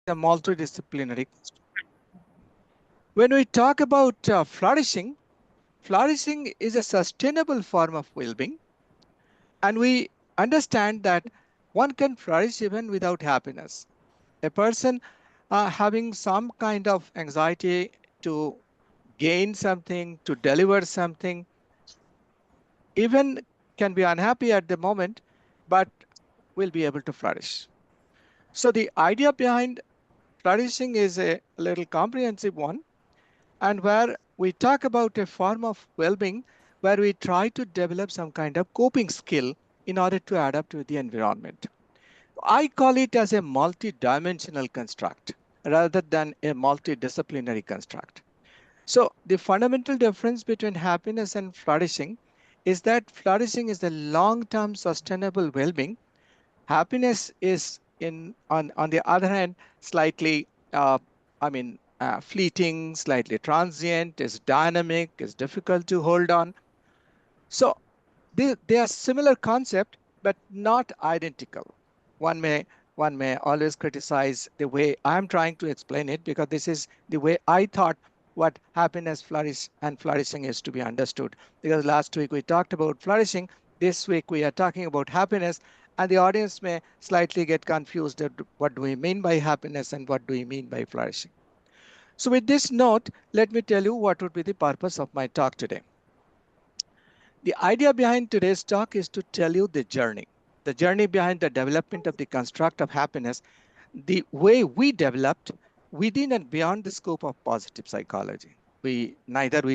a multidisciplinary. When we talk about flourishing, flourishing is a sustainable form of well-being, and we understand that one can flourish even without happiness. A person having some kind of anxiety to gain something, to deliver something, even can be unhappy at the moment, but will be able to flourish. So the idea behind flourishing is a little comprehensive one, and where we talk about a form of well-being where we try to develop some kind of coping skill in order to adapt to the environment. I call it as a multi-dimensional construct rather than a multidisciplinary construct. So the fundamental difference between happiness and flourishing is that flourishing is the long-term sustainable well-being. Happiness is on the other hand slightly fleeting, slightly transient, is dynamic, is difficult to hold on. So they are similar concept, but not identical. One may one may always criticize the way I'm trying to explain it because this is the way I thought what happiness, flourish, and flourishing is to be understood. Because last week we talked about flourishing, this week we are talking about happiness, and the audience may slightly get confused at what do we mean by happiness and what do we mean by flourishing. So with this note, let me tell you what would be the purpose of my talk today. The idea behind today's talk is to tell you the journey behind the development of the construct of happiness, the way we developed within and beyond the scope of positive psychology. We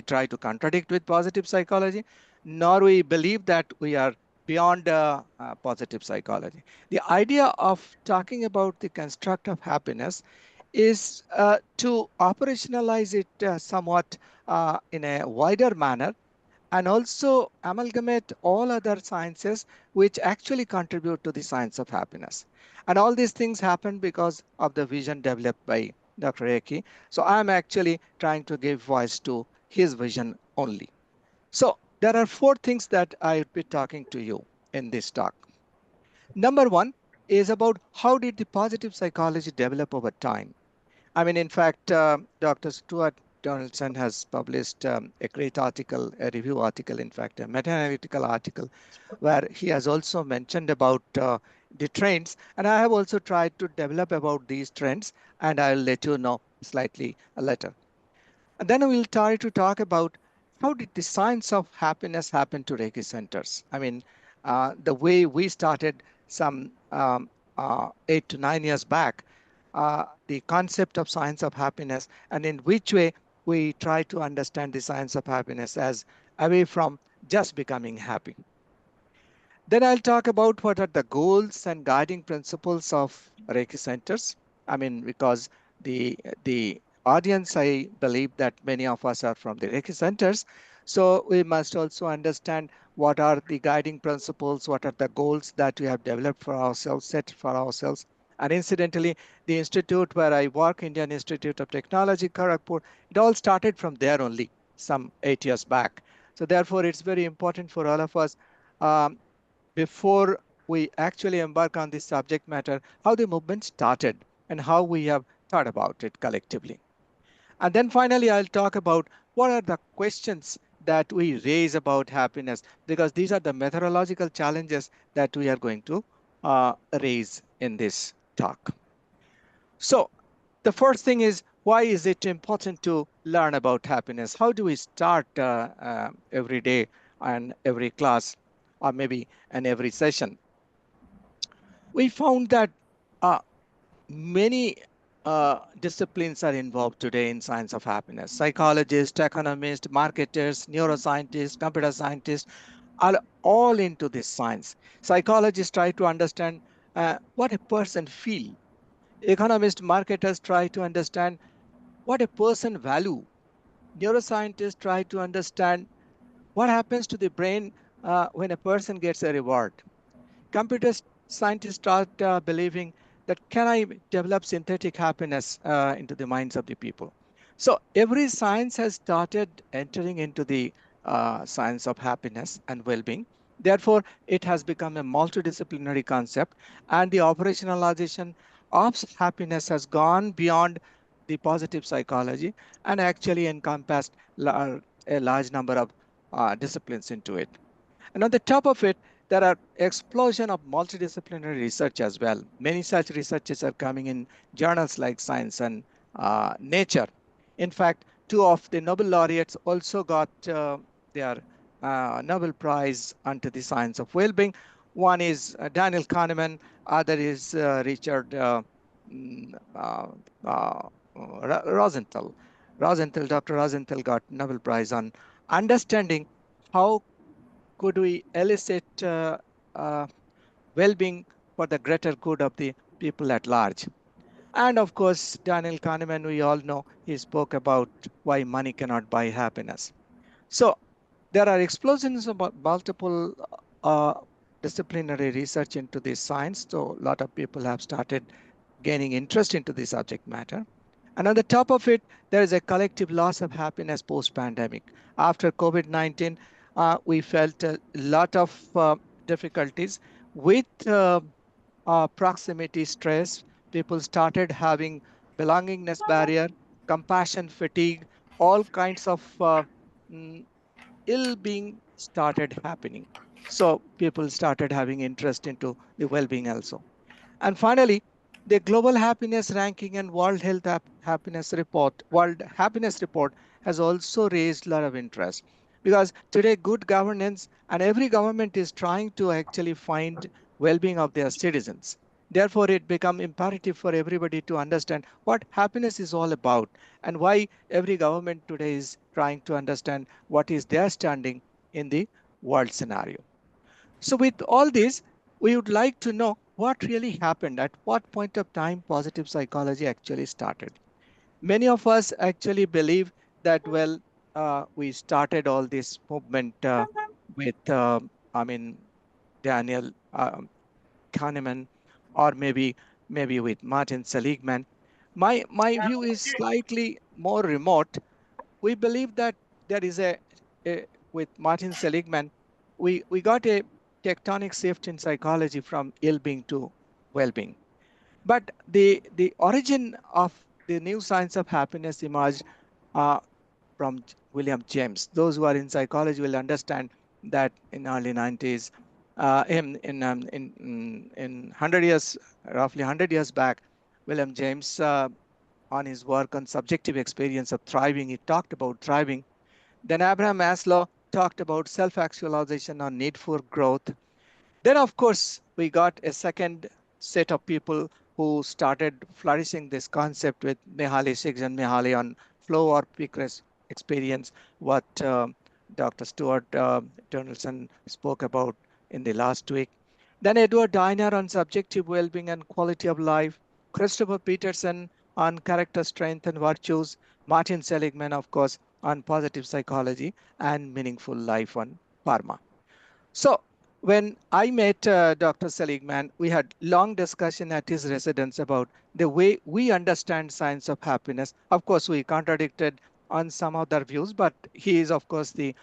try to contradict with positive psychology, nor we believe that we are beyond positive psychology. The idea of talking about the construct of happiness is to operationalize it somewhat in a wider manner and also amalgamate all other sciences which actually contribute to the science of happiness. And all these things happen because of the vision developed by Dr. Eki. So I'm actually trying to give voice to his vision only. So there are four things that I would be talking to you in this talk. Number one is about how did the positive psychology develop over time? I mean, in fact, Dr. Stuart Donaldson has published a great article, a review article, in fact, a meta-analytical article, where he has also mentioned about the trends. And I have also tried to develop about these trends, and I'll let you know slightly later. And then we'll try to talk about how did the science of happiness happen to Reiki centers? I mean, the way we started some 8 to 9 years back, the concept of science of happiness, and in which way we try to understand the science of happiness as away from just becoming happy. Then I'll talk about what are the goals and guiding principles of Reiki centers. I mean, because the audience, I believe that many of us are from the Reiki centers. So we must also understand what are the guiding principles, what are the goals that we have developed for ourselves, set for ourselves. And incidentally, the institute where I work, Indian Institute of Technology, Kharagpur, it all started from there only some 8 years back. So therefore, it's very important for all of us um, before we actually embark on this subject matter, how the movement started and how we have thought about it collectively. And then finally, I'll talk about what are the questions that we raise about happiness, because these are the methodological challenges that we are going to raise in this talk. So the first thing is, why is it important to learn about happiness? How do we start every day and every class, or maybe in every session? We found that uh, many disciplines are involved today in science of happiness. Psychologists, economists, marketers, neuroscientists, computer scientists are all into this science. Psychologists try to understand what a person feels. Economists, marketers try to understand what a person value. Neuroscientists try to understand what happens to the brain when a person gets a reward. Computer scientists start believing that can I develop synthetic happiness into the minds of the people. So every science has started entering into the science of happiness and well-being. Therefore, it has become a multidisciplinary concept, and the operationalization of happiness has gone beyond the positive psychology and actually encompassed a large number of disciplines into it. And on the top of it, there are explosion of multidisciplinary research as well. Many such researches are coming in journals like Science and Nature. In fact, two of the Nobel laureates also got their Nobel Prize under the science of well-being. One is Daniel Kahneman, other is Richard mm, uh, uh, Rosenthal. Dr. Rosenthal got Nobel Prize on understanding how could we elicit uh, well-being for the greater good of the people at large. And of course, Daniel Kahneman, we all know, he spoke about why money cannot buy happiness. So there are explosions of multiple uh, disciplinary research into this science. So a lot of people have started gaining interest into the subject matter. And on the top of it, there is a collective loss of happiness post-pandemic. After COVID-19, we felt a lot of difficulties with proximity stress. People started having belongingness barrier, compassion fatigue, all kinds of mm, ill being started happening. So people started having interest into the well-being also. And finally, the Global Happiness Ranking and World Happiness Report has also raised a lot of interest because today good governance and every government is trying to actually find well-being of their citizens. Therefore, it become imperative for everybody to understand what happiness is all about and why every government today is trying to understand what is their standing in the world scenario. So, with all this, we would like to know what really happened, at what point of time positive psychology actually started. Many of us actually believe that, well, we started all this movement with, I mean, Daniel Kahneman, or maybe with Martin Seligman. My view is slightly more remote. We believe that there is a with Martin Seligman, we got a tectonic shift in psychology from ill-being to well-being. But the origin of the new science of happiness emerged uh, from William James. Those who are in psychology will understand that in early 90s, in 100 years, roughly 100 years back, William James, on his work on subjective experience of thriving, he talked about thriving. Then Abraham Maslow talked about self-actualization or need for growth. Then, of course, we got a second set of people who started flourishing this concept with Mihaly Csikszentmihalyi on flow or peak experience, what Dr. Stuart Donaldson spoke about in the last week. Then Edward Diner on subjective well-being and quality of life, Christopher Peterson on character strength and virtues, Martin Seligman, of course, on positive psychology and meaningful life on pharma. So when I met Dr. Seligman, we had long discussion at his residence about the way we understand science of happiness. Of course, we contradicted on some of their views, but he is, of course, the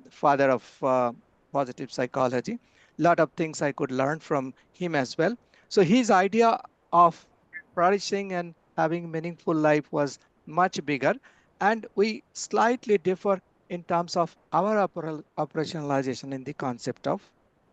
father of positive psychology. A lot of things I could learn from him as well. So his idea of flourishing and having meaningful life was much bigger, and we slightly differ in terms of our operationalization in the concept of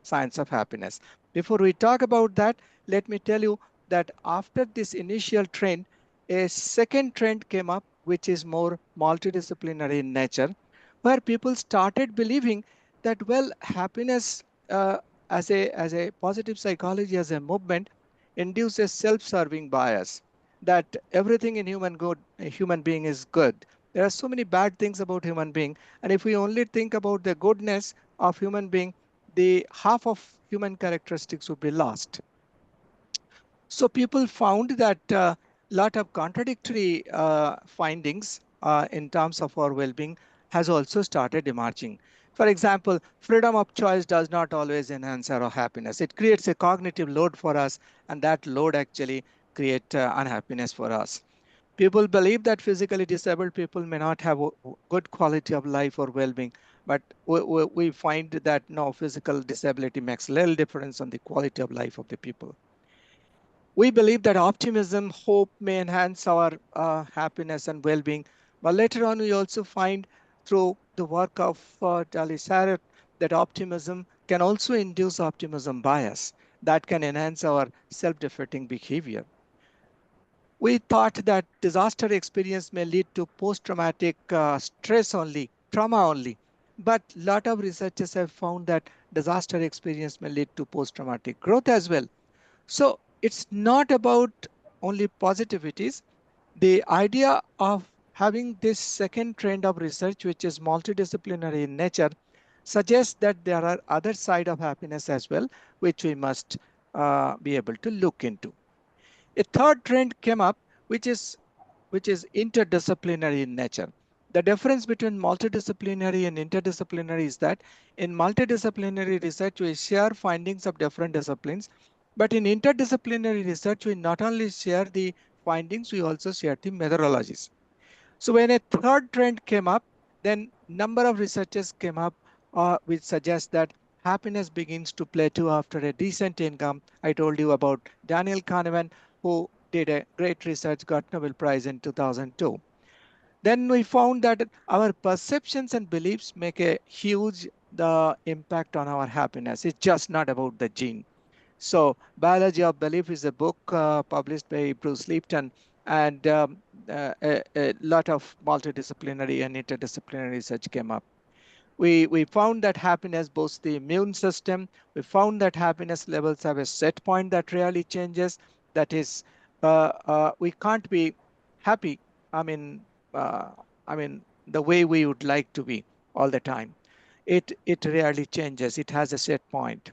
science of happiness. Before we talk about that, let me tell you that after this initial trend, a second trend came up, which is more multidisciplinary in nature, where people started believing that, well, happiness as a positive psychology, as a movement, induces self-serving bias, that everything in a human being is good. There are so many bad things about human being, and if we only think about the goodness of human being, the half of human characteristics would be lost. So people found that a lot of contradictory findings in terms of our well-being has also started emerging. For example, freedom of choice does not always enhance our happiness. It creates a cognitive load for us, and that load actually creates unhappiness for us. People believe that physically disabled people may not have a good quality of life or well-being, but we find that no, physical disability makes little difference on the quality of life of the people. We believe that optimism, hope may enhance our happiness and well being. But later on, we also find through the work of Dali Sarrett that optimism can also induce optimism bias that can enhance our self defeating behavior. We thought that disaster experience may lead to post traumatic stress only, trauma only. But a lot of researchers have found that disaster experience may lead to post traumatic growth as well. So it's not about only positivities. The idea of having this second trend of research, which is multidisciplinary in nature, suggests that there are other side of happiness as well, which we must be able to look into. A third trend came up, which is interdisciplinary in nature. The difference between multidisciplinary and interdisciplinary is that in multidisciplinary research, we share findings of different disciplines, but in interdisciplinary research, we not only share the findings, we also share the methodologies. So when a third trend came up, then number of researchers came up which suggests that happiness begins to plateau after a decent income. I told you about Daniel Kahneman, who did a great research, got Nobel Prize in 2002. Then we found that our perceptions and beliefs make a huge the impact on our happiness. It's just not about the gene. So, Biology of Belief is a book published by Bruce Lipton, and a lot of multidisciplinary and interdisciplinary research came up. We found that happiness boosts the immune system. We found that happiness levels have a set point that rarely changes. That is, we can't be happy. I mean, uh, the way we would like to be all the time. It rarely changes. It has a set point.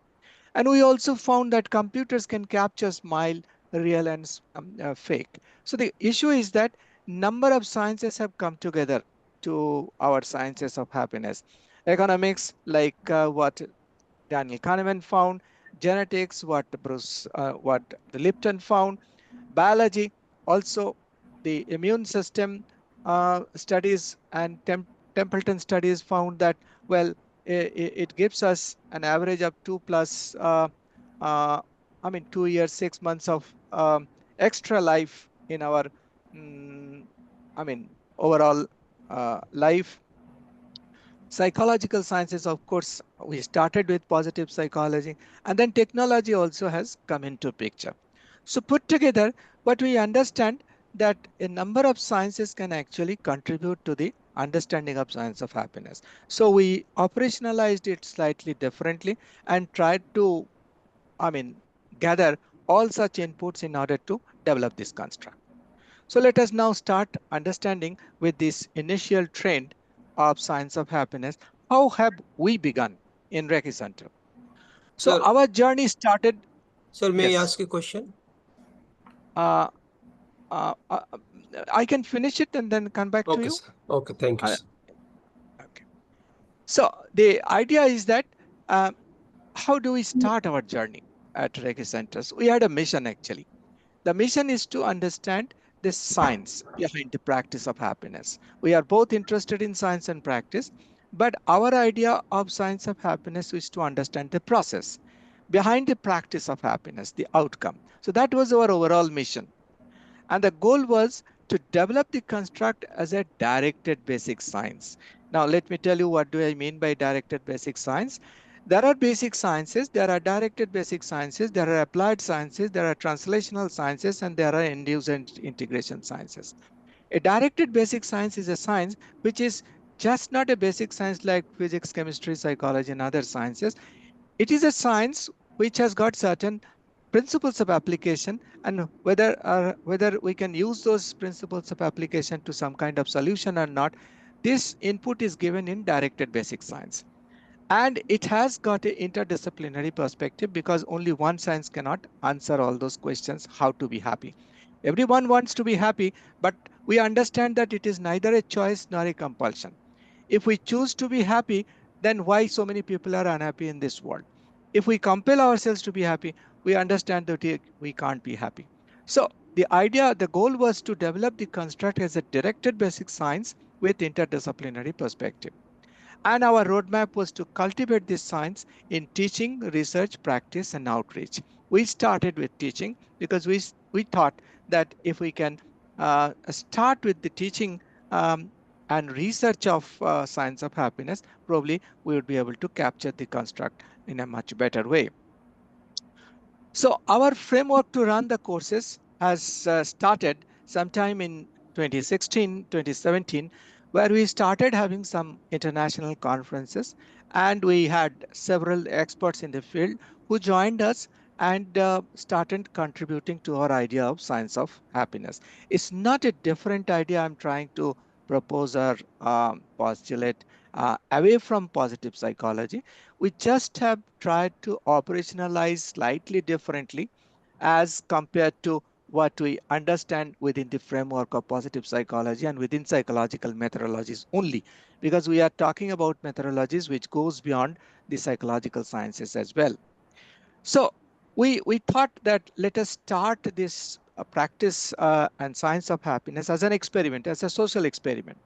And we also found that computers can capture smile, real and fake. So the issue is that number of sciences have come together to our sciences of happiness. Economics, like what Daniel Kahneman found; genetics, what the Lipton found; biology, also the immune system studies and Templeton studies found that, well, it gives us an average of 2 plus, uh, 2 years, 6 months of extra life in our, mm, overall life. Psychological sciences, of course, we started with positive psychology, and then technology also has come into picture. So put together, what we understand that a number of sciences can actually contribute to the understanding of science of happiness. So we operationalized it slightly differently and tried to, I mean, gather all such inputs in order to develop this construct. So let us now start understanding with this initial trend of science of happiness. How have we begun in Reiki Center? So Sir, our journey started, sir, may I yes. ask a question? Uh, uh, uh, I can finish it and then come back to Okay, you. sir. Okay, thank you, Uh, sir. okay. So the idea is that uh, how do we start our journey at Reiki Centers? We had a mission actually. The mission is to understand the science behind the practice of happiness. We are both interested in science and practice, but our idea of science of happiness is to understand the process behind the practice of happiness, the outcome. So that was our overall mission. And the goal was to develop the construct as a directed basic science. Now, let me tell you what do I mean by directed basic science. There are basic sciences, there are directed basic sciences, there are applied sciences, there are translational sciences, and there are induced and integration sciences. A directed basic science is a science which is just not a basic science like physics, chemistry, psychology, and other sciences. It is a science which has got certain principles of application, and whether we can use those principles of application to some kind of solution or not, this input is given in directed basic science. And it has got an interdisciplinary perspective because only one science cannot answer all those questions how to be happy. Everyone wants to be happy, but we understand that it is neither a choice nor a compulsion. If we choose to be happy, then why so many people are unhappy in this world? If we compel ourselves to be happy, we understand that we can't be happy. So the goal was to develop the construct as a directed basic science with interdisciplinary perspective. And our roadmap was to cultivate this science in teaching, research, practice, and outreach. We started with teaching because we thought that if we can start with the teaching um, and research of science of happiness, probably we would be able to capture the construct in a much better way. So our framework to run the courses has started sometime in 2016, 2017, where we started having some international conferences, and we had several experts in the field who joined us and started contributing to our idea of science of happiness. It's not a different idea I'm trying to propose or postulate away from positive psychology. We just have tried to operationalize slightly differently as compared to what we understand within the framework of positive psychology and within psychological methodologies only, because we are talking about methodologies which goes beyond the psychological sciences as well. So we thought that let us start this practice and science of happiness as an experiment, as a social experiment,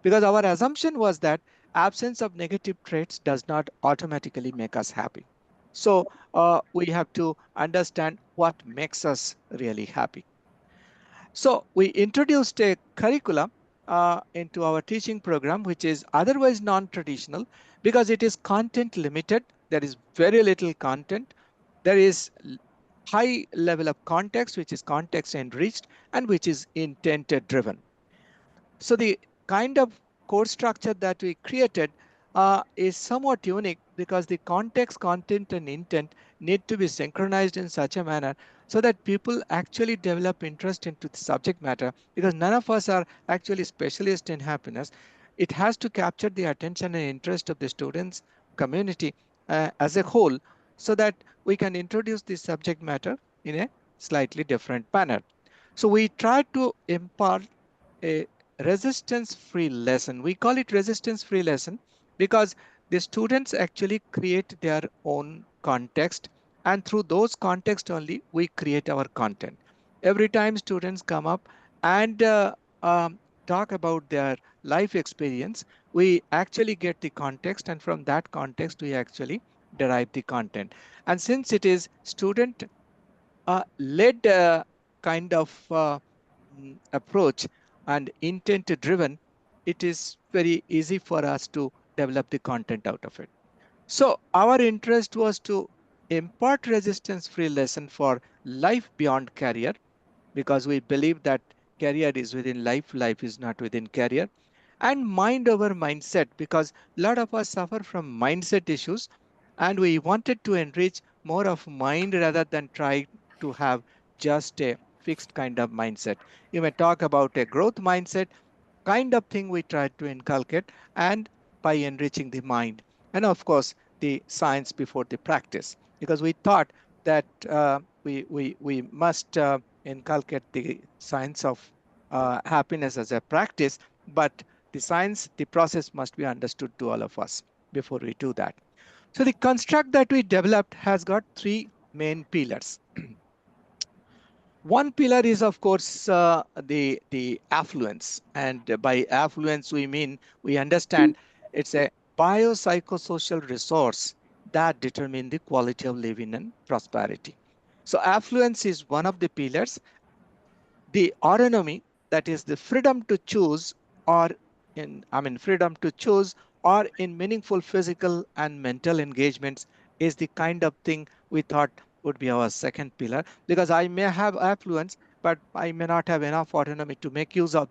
because our assumption was that absence of negative traits does not automatically make us happy. So we have to understand what makes us really happy. So we introduced a curriculum into our teaching program, which is otherwise non-traditional because it is content limited. There is very little content. There is high level of context, which is context enriched and which is intent driven. So the kind of course structure that we created is somewhat unique because the context, content, and intent need to be synchronized in such a manner so that people actually develop interest into the subject matter, because none of us are actually specialists in happiness. It has to capture the attention and interest of the students community as a whole, so that we can introduce the subject matter in a slightly different manner. So we try to impart a resistance free lesson. We call it resistance free lesson because the students actually create their own context, and through those context only we create our content. Every time students come up and talk about their life experience, we actually get the context, and from that context we actually derive the content. And since it is student led kind of approach and intent driven, it is very easy for us to develop the content out of it. So our interest was to impart resistance free lesson for life beyond career, because we believe that career is within life, life is not within career, and mind over mindset, because a lot of us suffer from mindset issues and we wanted to enrich more of mind rather than try to have just a fixed kind of mindset. You may talk about a growth mindset kind of thing we tried to inculcate, and by enriching the mind. And of course, the science before the practice, because we thought that we must inculcate the science of happiness as a practice, but the science, the process must be understood to all of us before we do that. So the construct that we developed has got three main pillars. One pillar is, of course, the affluence, and by affluence we understand it's a biopsychosocial resource that determine the quality of living and prosperity. So affluence is one of the pillars. The autonomy, that is the freedom to choose, or freedom to choose or in meaningful physical and mental engagements, is the kind of thing we thought would be our second pillar, because I may have affluence but I may not have enough autonomy to make use of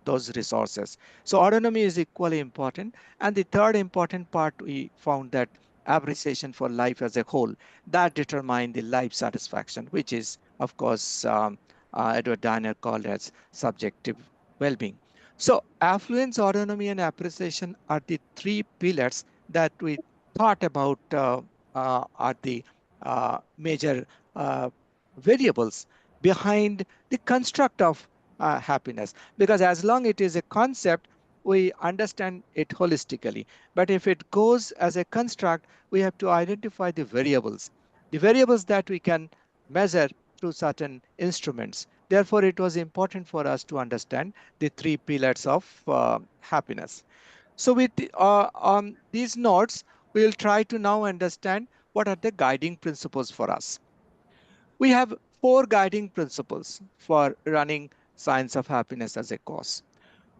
those resources. So autonomy is equally important. And the third important part, we found that appreciation for life as a whole, that determine the life satisfaction, which is of course Edward Diner called as subjective well-being. So affluence, autonomy, and appreciation are the three pillars that we thought about are the major uh, variables behind the construct of happiness. Because as long it is a concept, we understand it holistically. But if it goes as a construct, we have to identify the variables that we can measure through certain instruments. Therefore, it was important for us to understand the three pillars of happiness. So with these notes, we will try to now understand what are the guiding principles for us. We have four guiding principles for running science of happiness as a course.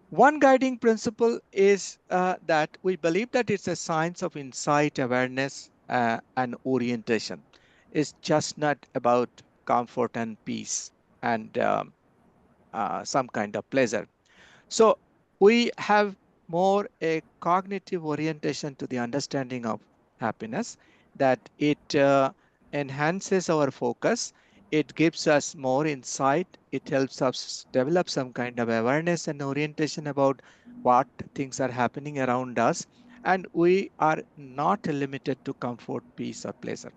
One guiding principle is that we believe that it's a science of insight, awareness, and orientation. It's just not about comfort and peace and some kind of pleasure. So we have more a cognitive orientation to the understanding of happiness, that it enhances our focus, it gives us more insight, it helps us develop some kind of awareness and orientation about what things are happening around us, and we are not limited to comfort, peace, or pleasure.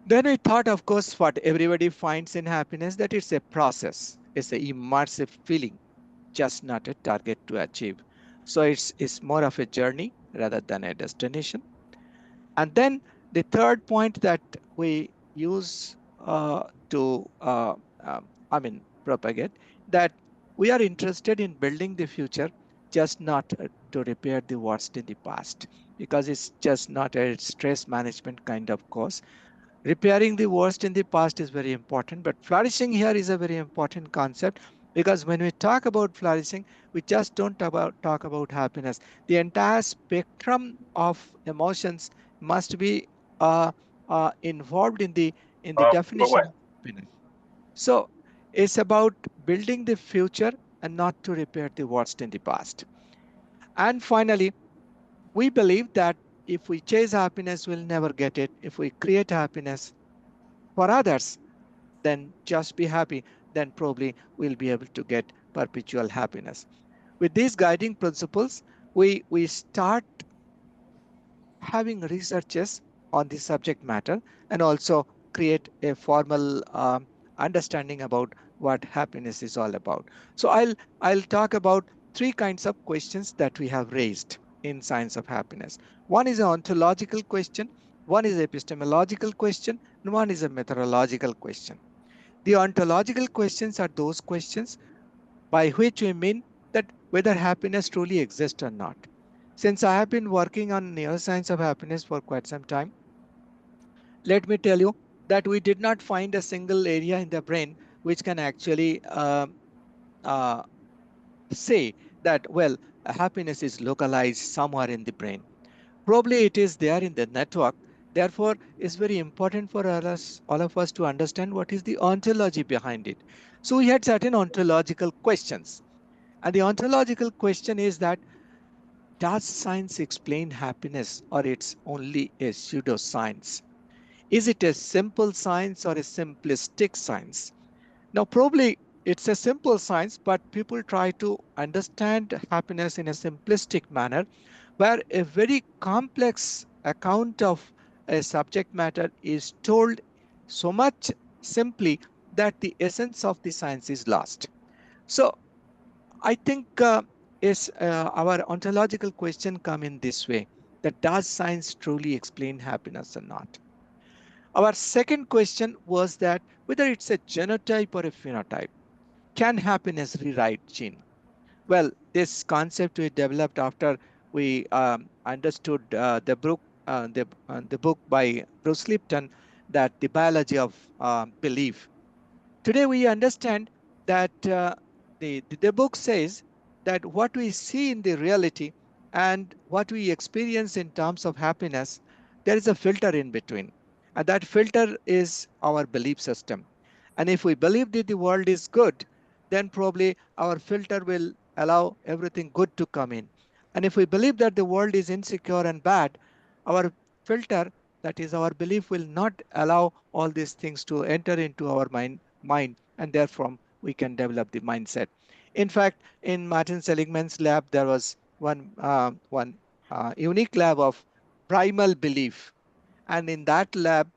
Then we thought, of course, what everybody finds in happiness, that it's a process, it's a immersive feeling, just not a target to achieve. So it's more of a journey rather than a destination. And then the third point that we use propagate, that we are interested in building the future, just not to repair the worst in the past, because it's just not a stress management kind of course. Repairing the worst in the past is very important, but flourishing here is a very important concept, because when we talk about flourishing, we just don't talk about happiness. The entire spectrum of emotions must be uh, involved in the But definition what? of happiness. So it's about building the future and not to repair the worst in the past. And finally, we believe that if we chase happiness, we'll never get it. If we create happiness for others, then just be happy, then probably we'll be able to get perpetual happiness. With these guiding principles, we start having researches on the subject matter, and also create a formal understanding about what happiness is all about. So I'll talk about three kinds of questions that we have raised in science of happiness. One is an ontological question, one is epistemological question, and one is a methodological question. The ontological questions are those questions by which we mean that whether happiness truly exists or not. Since I have been working on neuroscience of happiness for quite some time, let me tell you that we did not find a single area in the brain which can actually uh, say that, well, happiness is localized somewhere in the brain. Probably it is there in the network. Therefore, it's very important for all of us to understand what is the ontology behind it. So we had certain ontological questions. And the ontological question is that, does science explain happiness, or it's only a pseudoscience? Is it a simple science or a simplistic science? Now, probably it's a simple science, but people try to understand happiness in a simplistic manner, where a very complex account of a subject matter is told so much simply that the essence of the science is lost. So I think is our ontological question come in this way, that does science truly explain happiness or not? Our second question was that whether it's a genotype or a phenotype. Can happiness rewrite gene? Well, this concept we developed after we understood the book by Bruce Lipton, that the biology of belief. Today we understand that the book says that what we see in the reality and what we experience in terms of happiness, there is a filter in between. And that filter is our belief system. And if we believe that the world is good, then probably our filter will allow everything good to come in. And if we believe that the world is insecure and bad, our filter, that is our belief, will not allow all these things to enter into our mind, and therefore we can develop the mindset. In fact, in Martin Seligman's lab, there was one unique lab of primal belief, and in that lab,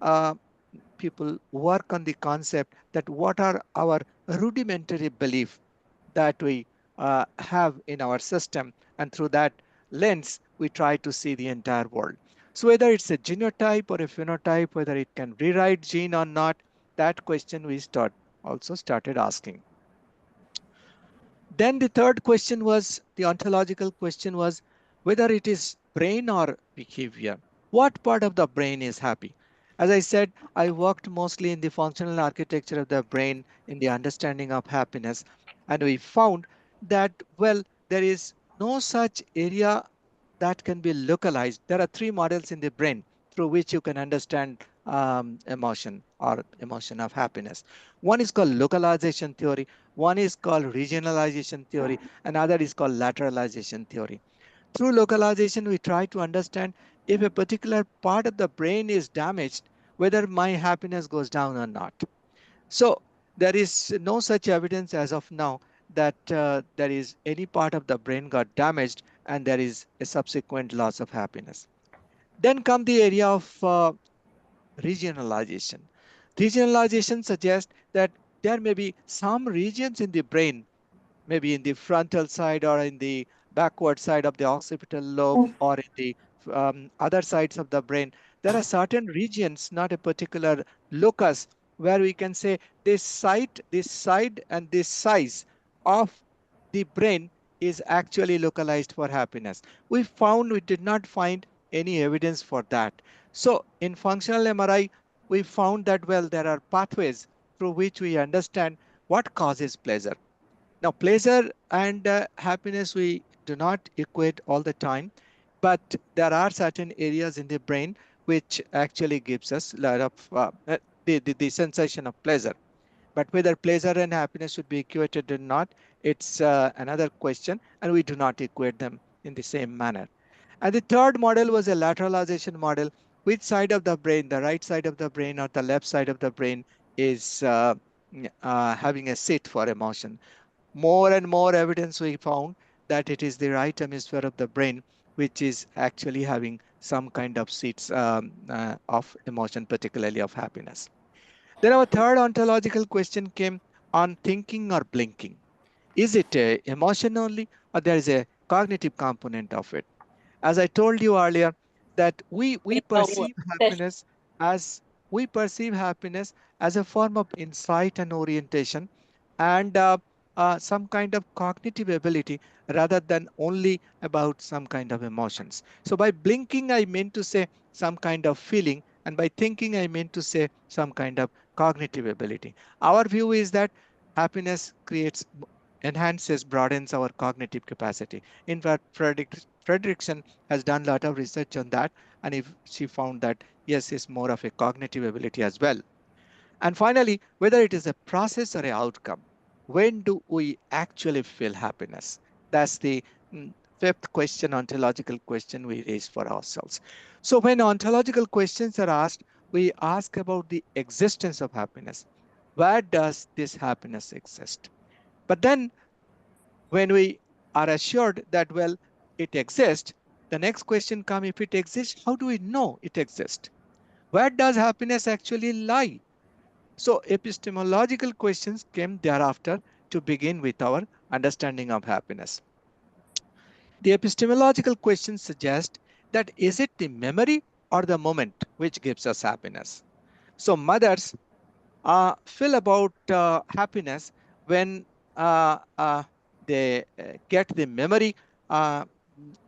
uh, people work on the concept that what are our rudimentary belief that we have in our system, and through that lens we try to see the entire world. So whether it's a genotype or a phenotype, whether it can rewrite gene or not, that question we also started asking. Then the third question was, the ontological question was, whether it is brain or behavior. What part of the brain is happy? As I said, I worked mostly in the functional architecture of the brain in the understanding of happiness. And we found that, well, there is no such area that can be localized. There are three models in the brain through which you can understand emotion or emotion of happiness. One is called localization theory, one is called regionalization theory, another is called lateralization theory. Through localization, we try to understand if a particular part of the brain is damaged, whether my happiness goes down or not. So there is no such evidence as of now that there is any part of the brain got damaged and there is a subsequent loss of happiness. Then come the area of regionalization. Regionalization suggests that there may be some regions in the brain, maybe in the frontal side or in the backward side of the occipital lobe or in the other sides of the brain. There are certain regions, not a particular locus, where we can say this side, and this size of the brain is actually localized for happiness. We did not find any evidence for that. So in functional MRI, we found that, well, there are pathways through which we understand what causes pleasure. Now, pleasure and happiness we do not equate all the time, but there are certain areas in the brain which actually gives us a lot of the sensation of pleasure. But whether pleasure and happiness should be equated or not, it's another question, and we do not equate them in the same manner. And the third model was a lateralization model. Which side of the brain, the right side of the brain or the left side of the brain, is having a seat for emotion? More and more evidence we found that it is the right hemisphere of the brain which is actually having some kind of seats of emotion, particularly of happiness. Then our third ontological question came on thinking or blinking. Is it a emotion only, or there is a cognitive component of it? As I told you earlier, that we No, perceive happiness as we perceive happiness as a form of insight and orientation, and some kind of cognitive ability rather than only about some kind of emotions. So by blinking, I meant to say some kind of feeling, and by thinking, I meant to say some kind of cognitive ability. Our view is that happiness enhances, broadens our cognitive capacity. In fact, Fredrickson has done a lot of research on that, and if she found that yes, it's more of a cognitive ability as well. And finally, whether it is a process or an outcome, when do we actually feel happiness? That's the fifth question, ontological question we raise for ourselves. So when ontological questions are asked, we ask about the existence of happiness. Where does this happiness exist? But then when we are assured that, well, it exists, the next question comes: if it exists, how do we know it exists? Where does happiness actually lie? So epistemological questions came thereafter to begin with our understanding of happiness. The epistemological questions suggest that is it the memory or the moment which gives us happiness? So mothers feel about happiness when they get the memory uh,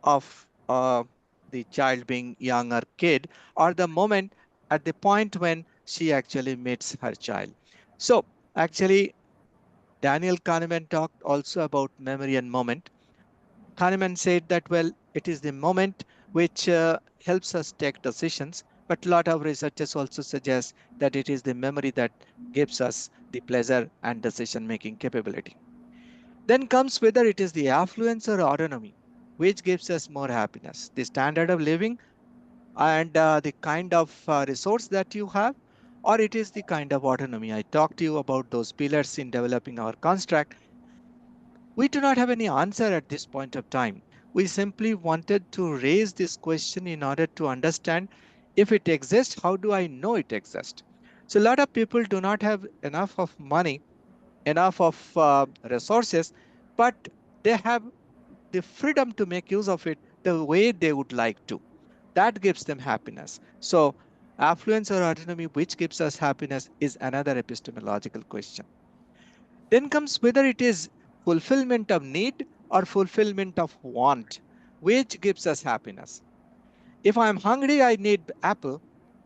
of the child being young or kid, or the moment at the point when she actually meets her child. So actually, Daniel Kahneman talked also about memory and moment. Kahneman said that, well, it is the moment which helps us take decisions, but a lot of researchers also suggest that it is the memory that gives us the pleasure and decision making capability. Then comes whether it is the affluence or autonomy which gives us more happiness, the standard of living and the kind of resource that you have, or it is the kind of autonomy. I talked to you about those pillars in developing our construct. We do not have any answer at this point of time. We simply wanted to raise this question in order to understand if it exists, how do I know it exists? So, a lot of people do not have enough of money, enough of resources, but they have the freedom to make use of it the way they would like to. That gives them happiness. So, affluence or autonomy, which gives us happiness, is another epistemological question. Then comes whether it is fulfillment of need or fulfillment of want, which gives us happiness. If I'm hungry, I need apple.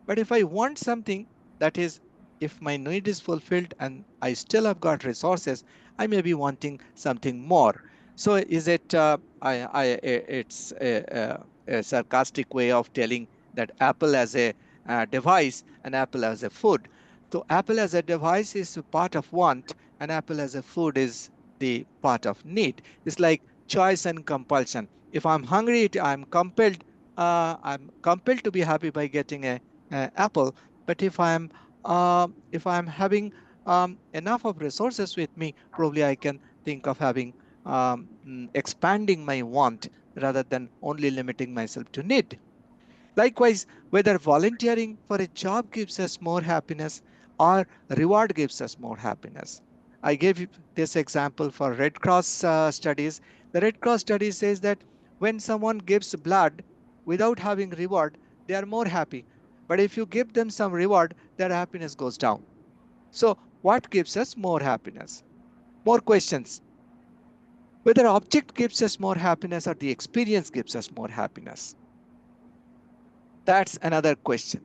But if I want something, that is, if my need is fulfilled and I still have got resources, I may be wanting something more. So is it, it's a sarcastic way of telling that Apple as a device and Apple as a food. So Apple as a device is a part of want, and Apple as a food is the part of need. It's like choice and compulsion. If I'm hungry, I'm compelled to be happy by getting a apple. But if I'm having enough of resources with me, probably I can think of having expanding my want rather than only limiting myself to need. Likewise, whether volunteering for a job gives us more happiness or reward gives us more happiness. I gave you this example for Red Cross studies. The Red Cross study says that when someone gives blood without having reward, they are more happy. But if you give them some reward, their happiness goes down. So, what gives us more happiness? More questions. Whether object gives us more happiness or the experience gives us more happiness. That's another question.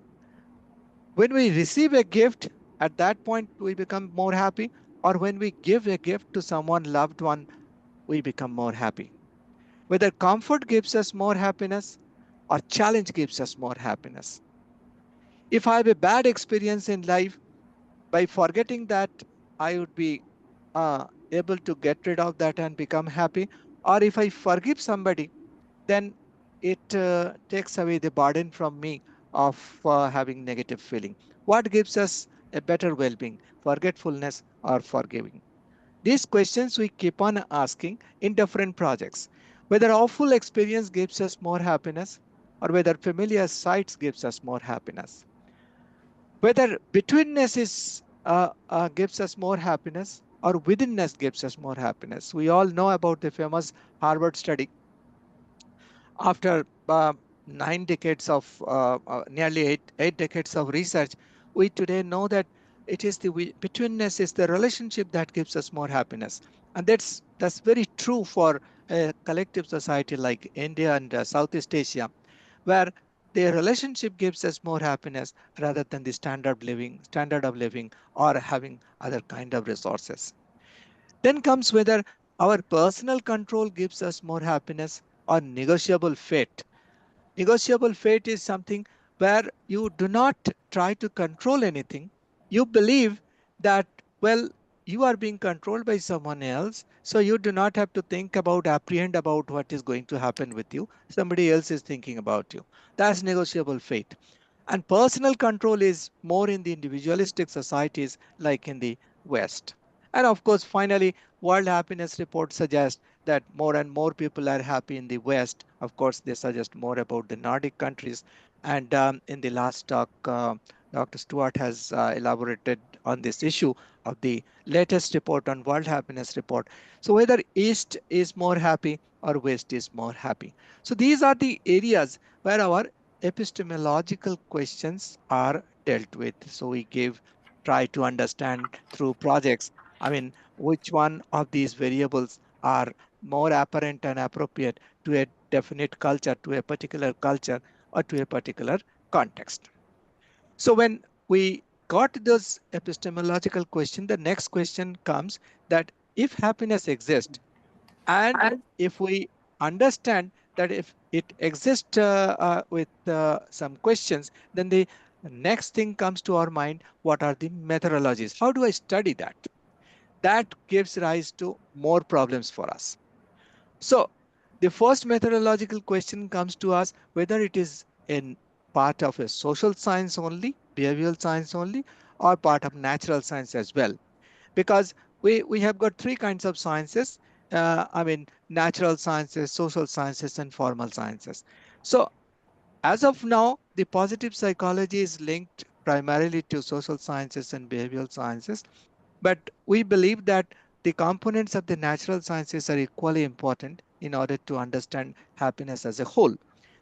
When we receive a gift, at that point we become more happy, or when we give a gift to someone loved one, we become more happy. Whether comfort gives us more happiness or challenge gives us more happiness. If I have a bad experience in life, by forgetting that, I would be able to get rid of that and become happy. Or if I forgive somebody, then it takes away the burden from me of having negative feeling. What gives us a better well-being, forgetfulness or forgiving? These questions we keep on asking in different projects. Whether awful experience gives us more happiness or whether familiar sights gives us more happiness. Whether betweenness is gives us more happiness or withinness gives us more happiness. We all know about the famous Harvard study. After 9 decades of nearly eight decades of research, we today know that it is the betweenness is the relationship that gives us more happiness, and that's very true for a collective society like India and Southeast Asia, where the relationship gives us more happiness rather than the standard of living or having other kind of resources. Then comes whether our personal control gives us more happiness or negotiable fate. Negotiable fate is something where you do not try to control anything. You believe that, well, you are being controlled by someone else, so you do not have to think about, apprehend about what is going to happen with you. Somebody else is thinking about you. That's negotiable fate. And personal control is more in the individualistic societies like in the West. And of course, finally, World Happiness Report suggests that more and more people are happy in the West. Of course, they suggest more about the Nordic countries. And in the last talk, Dr. Stewart has elaborated on this issue of the latest report on World Happiness Report. So whether East is more happy or West is more happy. So these are the areas where our epistemological questions are dealt with. So we try to understand through projects, I mean, which one of these variables are more apparent and appropriate to a definite culture, to a particular culture, or to a particular context. So when we got this epistemological question, the next question comes that if happiness exists, and if we understand that if it exists with some questions, then the next thing comes to our mind, what are the methodologies? How do I study that? That gives rise to more problems for us. So the first methodological question comes to us whether it is in part of a social science only, behavioral science only, or part of natural science as well, because we have got three kinds of sciences. I mean, natural sciences, social sciences, and formal sciences. So as of now, the positive psychology is linked primarily to social sciences and behavioral sciences, but we believe that the components of the natural sciences are equally important in order to understand happiness as a whole.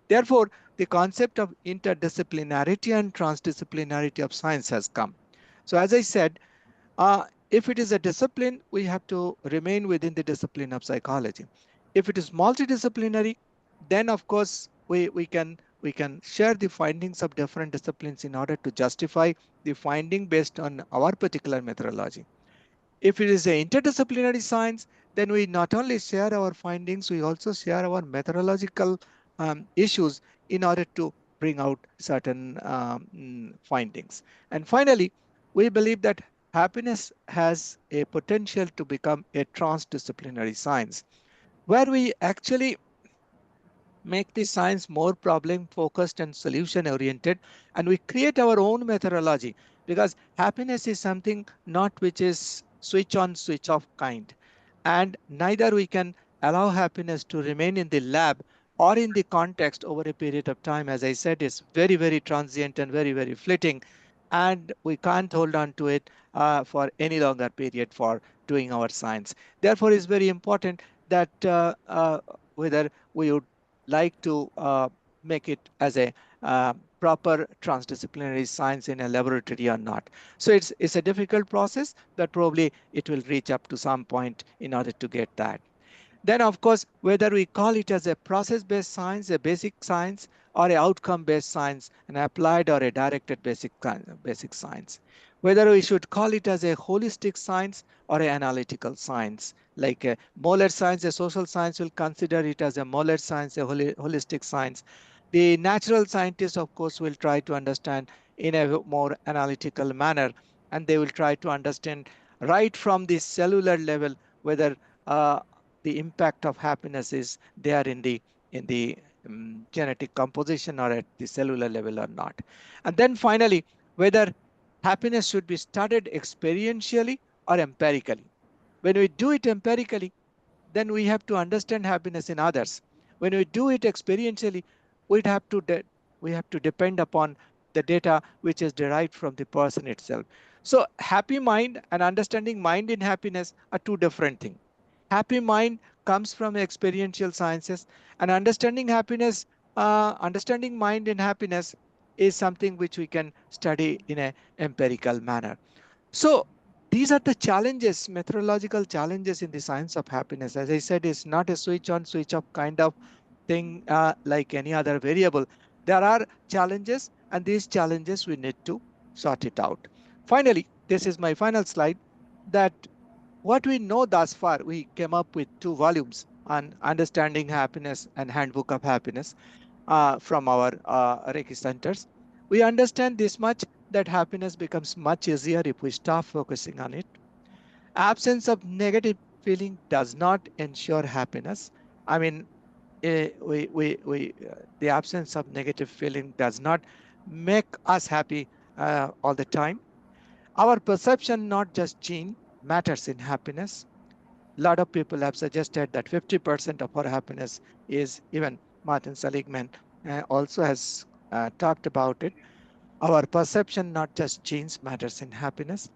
Therefore, the concept of interdisciplinarity and transdisciplinarity of science has come. So as I said, if it is a discipline, we have to remain within the discipline of psychology. If it is multidisciplinary, then of course we can we can share the findings of different disciplines in order to justify the finding based on our particular methodology. If it is an interdisciplinary science, then we not only share our findings, we also share our methodological issues in order to bring out certain findings. And finally, we believe that happiness has a potential to become a transdisciplinary science, where we actually make the science more problem focused and solution oriented, and we create our own methodology, because happiness is something not which is switch on switch off kind, and neither we can allow happiness to remain in the lab or in the context over a period of time. As I said, it's very transient and very fleeting, and we can't hold on to it for any longer period for doing our science. Therefore it's very important that whether we would like to make it as a proper transdisciplinary science in a laboratory or not. So it's a difficult process, but probably it will reach up to some point in order to get that. Then, of course, whether we call it as a process-based science, a basic science, or a outcome-based science, an applied or a directed basic science. Whether we should call it as a holistic science or an analytical science. Like a molar science, a social science will consider it as a molar science, a holistic science. The natural scientists, of course, will try to understand in a more analytical manner, and they will try to understand right from the cellular level whether uh, the impact of happiness is there in the genetic composition or at the cellular level or not. And then finally, whether happiness should be studied experientially or empirically. When we do it empirically, then we have to understand happiness in others. When we do it experientially, we'd have to we have to depend upon the data which is derived from the person itself. So happy mind and understanding mind in happiness are two different things. Happy mind comes from experiential sciences, and understanding mind in happiness is something which we can study in a empirical manner. So these are the challenges, methodological challenges in the science of happiness. As I said, it's not a switch on, switch off kind of thing like any other variable. There are challenges, and these challenges we need to sort it out. Finally, this is my final slide, that what we know thus far, we came up with two volumes on understanding happiness and handbook of happiness from our Reiki centers. We understand this much, that happiness becomes much easier if we stop focusing on it. Absence of negative feeling does not ensure happiness. I mean, the absence of negative feeling does not make us happy all the time. Our perception, not just gene, matters in happiness. A lot of people have suggested that 50% of our happiness is, even Martin Seligman also has talked about it. Our perception, not just genes, matters in happiness.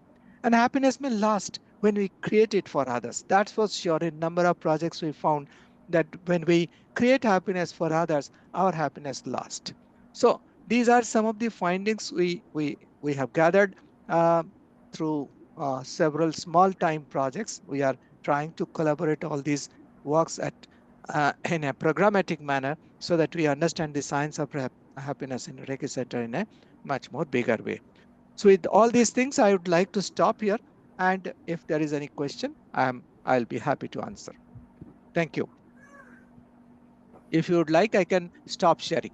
And happiness may last when we create it for others. That's for sure. In number of projects, we found that when we create happiness for others, our happiness lasts. So these are some of the findings we have gathered uh, through several small time projects. We are trying to collaborate all these works at in a programmatic manner so that we understand the science of happiness in Reiki Center in a much more bigger way. So with all these things, I would like to stop here. And if there is any question, I'll be happy to answer. Thank you. If you would like, I can stop sharing.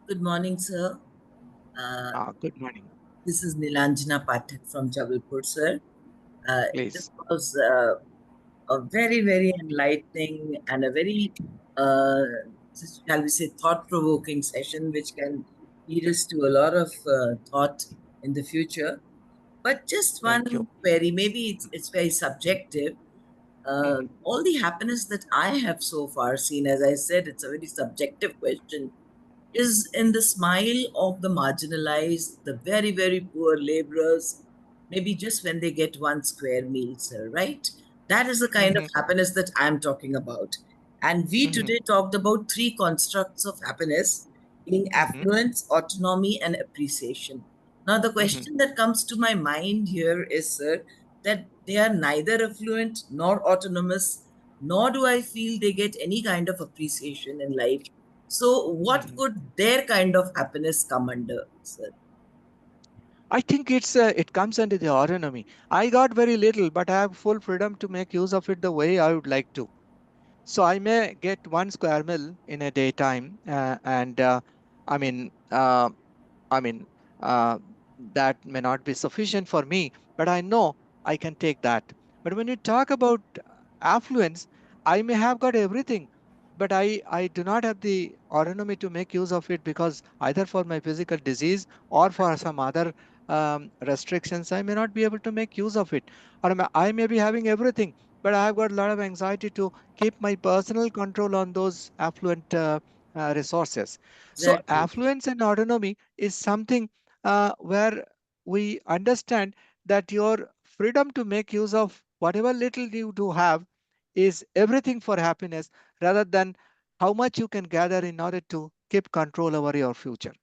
Good morning, sir. Good morning. This is Nilanjana Pathak from Jabalpur, sir. This Please. was a very enlightening and a very, shall we say, thought-provoking session, which can lead us to a lot of thought in the future. But just Thank you. one query, maybe it's very subjective. Mhm, All the happiness that I have so far seen, as I said, it's a very subjective question, is in the smile of the marginalized, the very poor laborers, maybe just when they get one square meal, sir, right? That is the kind of mhm, happiness that I'm talking about. And we mhm, today talked about three constructs of happiness, being mhm, affluence, autonomy, and appreciation. Now, the mhm, question that comes to my mind here is, sir, that they are neither affluent nor autonomous, nor do I feel they get any kind of appreciation in life. So, what Mhm. could their kind of happiness come under, sir? I think it comes under the autonomy. I got very little, but I have full freedom to make use of it the way I would like to. So I may get 1 square mil in a daytime, and I mean, uh, I mean, uh, that may not be sufficient for me, but I know I can take that. But when you talk about affluence, I may have got everything, but I do not have the autonomy to make use of it because either for my physical disease or for some other restrictions, I may not be able to make use of it. Or I may be having everything, but I have got a lot of anxiety to keep my personal control on those affluent resources. So Exactly. affluence and autonomy is something where we understand that your freedom to make use of whatever little you do have is everything for happiness rather than how much you can gather in order to keep control over your future.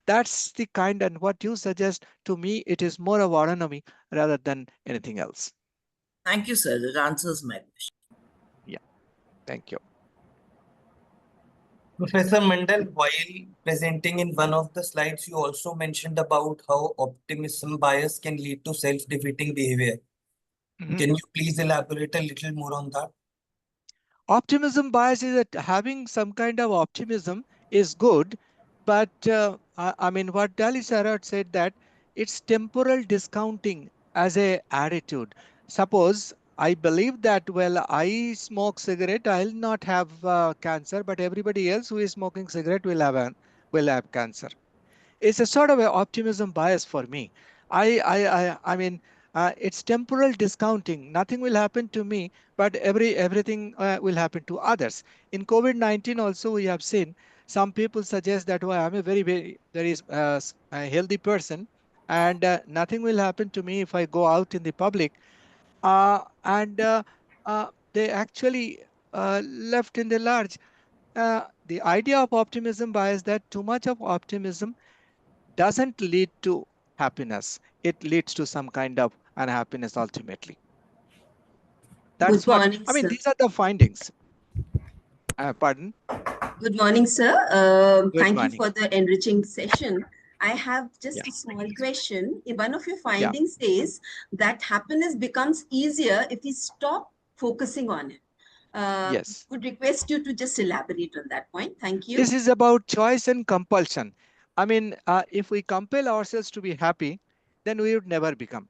That's the kind, and what you suggest to me, it is more of autonomy rather than anything else. Thank you, sir. That answers my question. Yeah, thank you. Professor Mandal, while presenting in one of the slides, you also mentioned about how optimism bias can lead to self-defeating behavior. Mhm. Can you please elaborate a little more on that? Optimism bias is that having some kind of optimism is good, but I mean, what Dali Sarad said that it's temporal discounting as a attitude. Suppose I believe that, well, I smoke cigarette, I'll not have cancer, but everybody else who is smoking cigarette will have cancer. It's a sort of a optimism bias for me. I mean, it's temporal discounting. Nothing will happen to me, but everything will happen to others. In COVID-19, also we have seen some people suggest that, well, I'm a very healthy person, and nothing will happen to me if I go out in the public. And they actually left in the large. The idea of optimism bias, that too much of optimism doesn't lead to happiness. It leads to some kind of unhappiness ultimately. That's Good what morning, I mean. sir. These are the findings. Pardon. Good morning, sir. Good Thank you morning. for the enriching session. I have Yeah. just a small question. One of your Yeah. findings says that happiness becomes easier if we stop focusing on it. Yes. Would request you to just elaborate on that point. Thank you. This is about choice and compulsion. I mean, if we compel ourselves to be happy, then we would never become.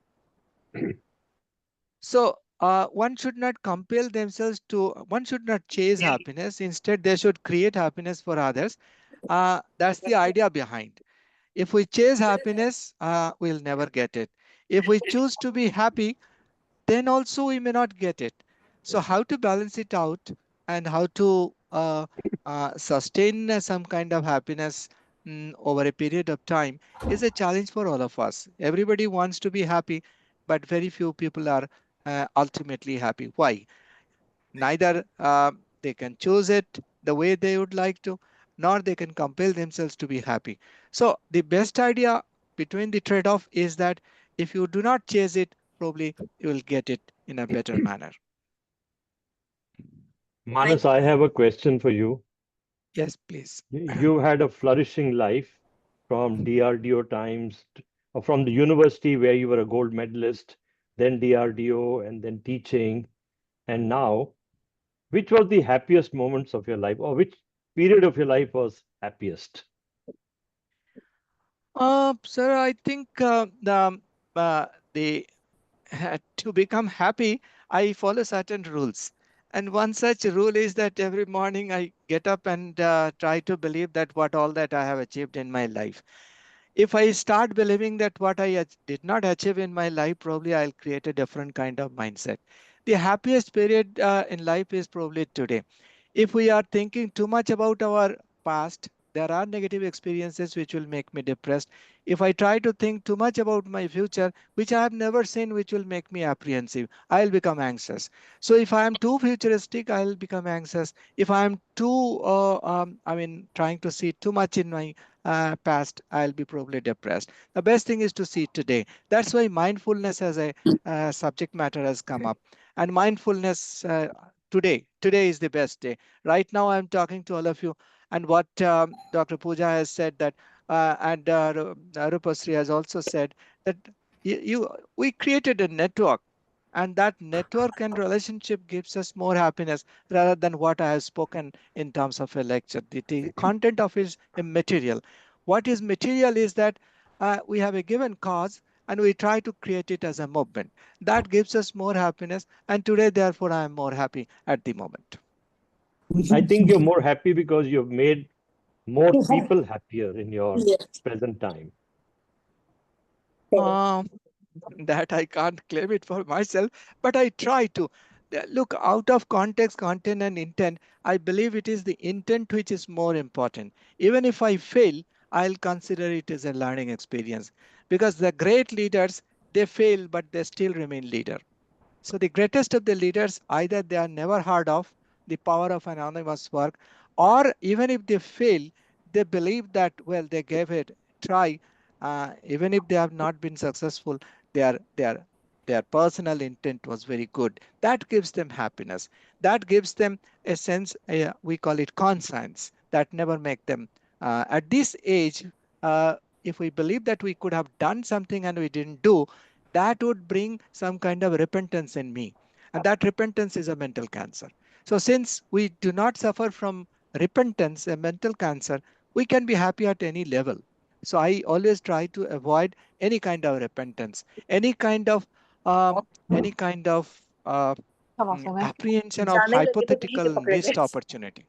So one should not compel themselves to. One should not chase happiness. Instead, they should create happiness for others. That's the idea behind. If we chase happiness, we'll never get it. If we choose to be happy, then also we may not get it. So, how to balance it out and how to sustain some kind of happiness over a period of time is a challenge for all of us. Everybody wants to be happy, but very few people are ultimately happy. Why? Neither they can choose it the way they would like to, nor they can compel themselves to be happy. So the best idea between the trade-off is that if you do not chase it, probably you will get it in a better manner. Thank Manas, you. I have a question for you. Yes, please. You had a flourishing life from DRDO times, from the university where you were a gold medalist, then DRDO, and then teaching. And now, which was the happiest moments of your life, or which period of your life was happiest? Sir, I think the to become happy, I follow certain rules. And one such rule is that every morning I get up and try to believe that what all that I have achieved in my life. If I start believing that what I did not achieve in my life, probably I'll create a different kind of mindset. The happiest period in life is probably today. If we are thinking too much about our past, there are negative experiences which will make me depressed. If I try to think too much about my future, which I have never seen, which will make me apprehensive, I'll become anxious. So if I am too futuristic, I'll become anxious. If I am too, trying to see too much in my past, I'll be probably depressed. The best thing is to see today. That's why mindfulness as a subject matter has come up. And mindfulness Today is the best day. Right now I'm talking to all of you, and what Dr. Pooja has said that, and Rupasri has also said that we created a network, and that network and relationship gives us more happiness rather than what I have spoken in terms of a lecture. The content of it is immaterial. What is material is that we have a given cause and we try to create it as a movement. That gives us more happiness. And today, therefore, I am more happy at the moment. I think you're more happy because you've made more Yeah. people happier in your Yes. present time. Correct. Um, that I can't claim it for myself, but I try to. Look, out of context, content, and intent, I believe it is the intent which is more important. Even if I fail, I'll consider it as a learning experience because the great leaders, they fail, but they still remain leader. So the greatest of the leaders, either they are never heard of the power of anonymous work, or even if they fail, they believe that, well, they gave it a try. Even if they have not been successful, their their their personal intent was very good. That gives them happiness. That gives them a sense, we call it conscience, that never make them. At this age, uh, if we believe that we could have done something and we didn't do, that would bring some kind of repentance in me. And that repentance is a mental cancer. So, since we do not suffer from repentance, a mental cancer, we can be happy at any level. So, I always try to avoid any kind of repentance, any kind of um, any kind of apprehension of जाने लगे तो वहीं से hypothetical पकड़े missed गए. opportunity.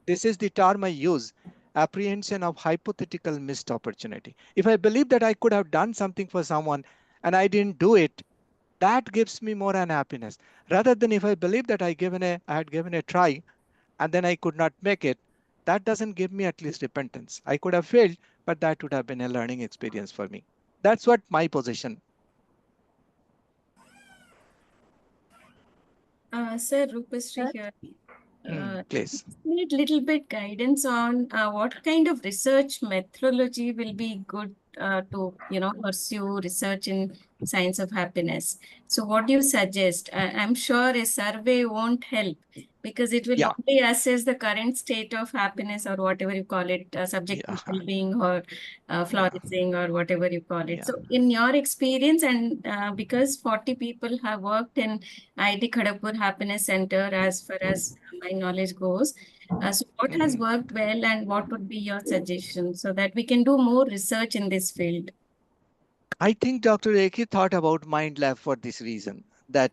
This is the term I use, apprehension of hypothetical missed opportunity. If I believe that I could have done something for someone and I didn't do it, that gives me more unhappiness rather than if I believe that I had given a try and then I could not make it. That doesn't give me at least repentance. I could have failed, but that would have been a learning experience for me. That's what my position. Sir, Rupasri here. Please. Need little bit guidance on what kind of research methodology will be good to pursue research in science of happiness. So, what do you suggest? I'm sure a survey won't help because it will Yeah. only assess the current state of happiness or whatever you call it, subjective Yeah. well-being or Yeah. flourishing or whatever you call it. Yeah. So, in your experience, and because 40 people have worked in IIT Kharagpur Happiness Center, as far as my knowledge goes. So, what has Mhm. worked well, and what would be your suggestion so that we can do more research in this field? I think Dr. Eki thought about Mind Lab for this reason that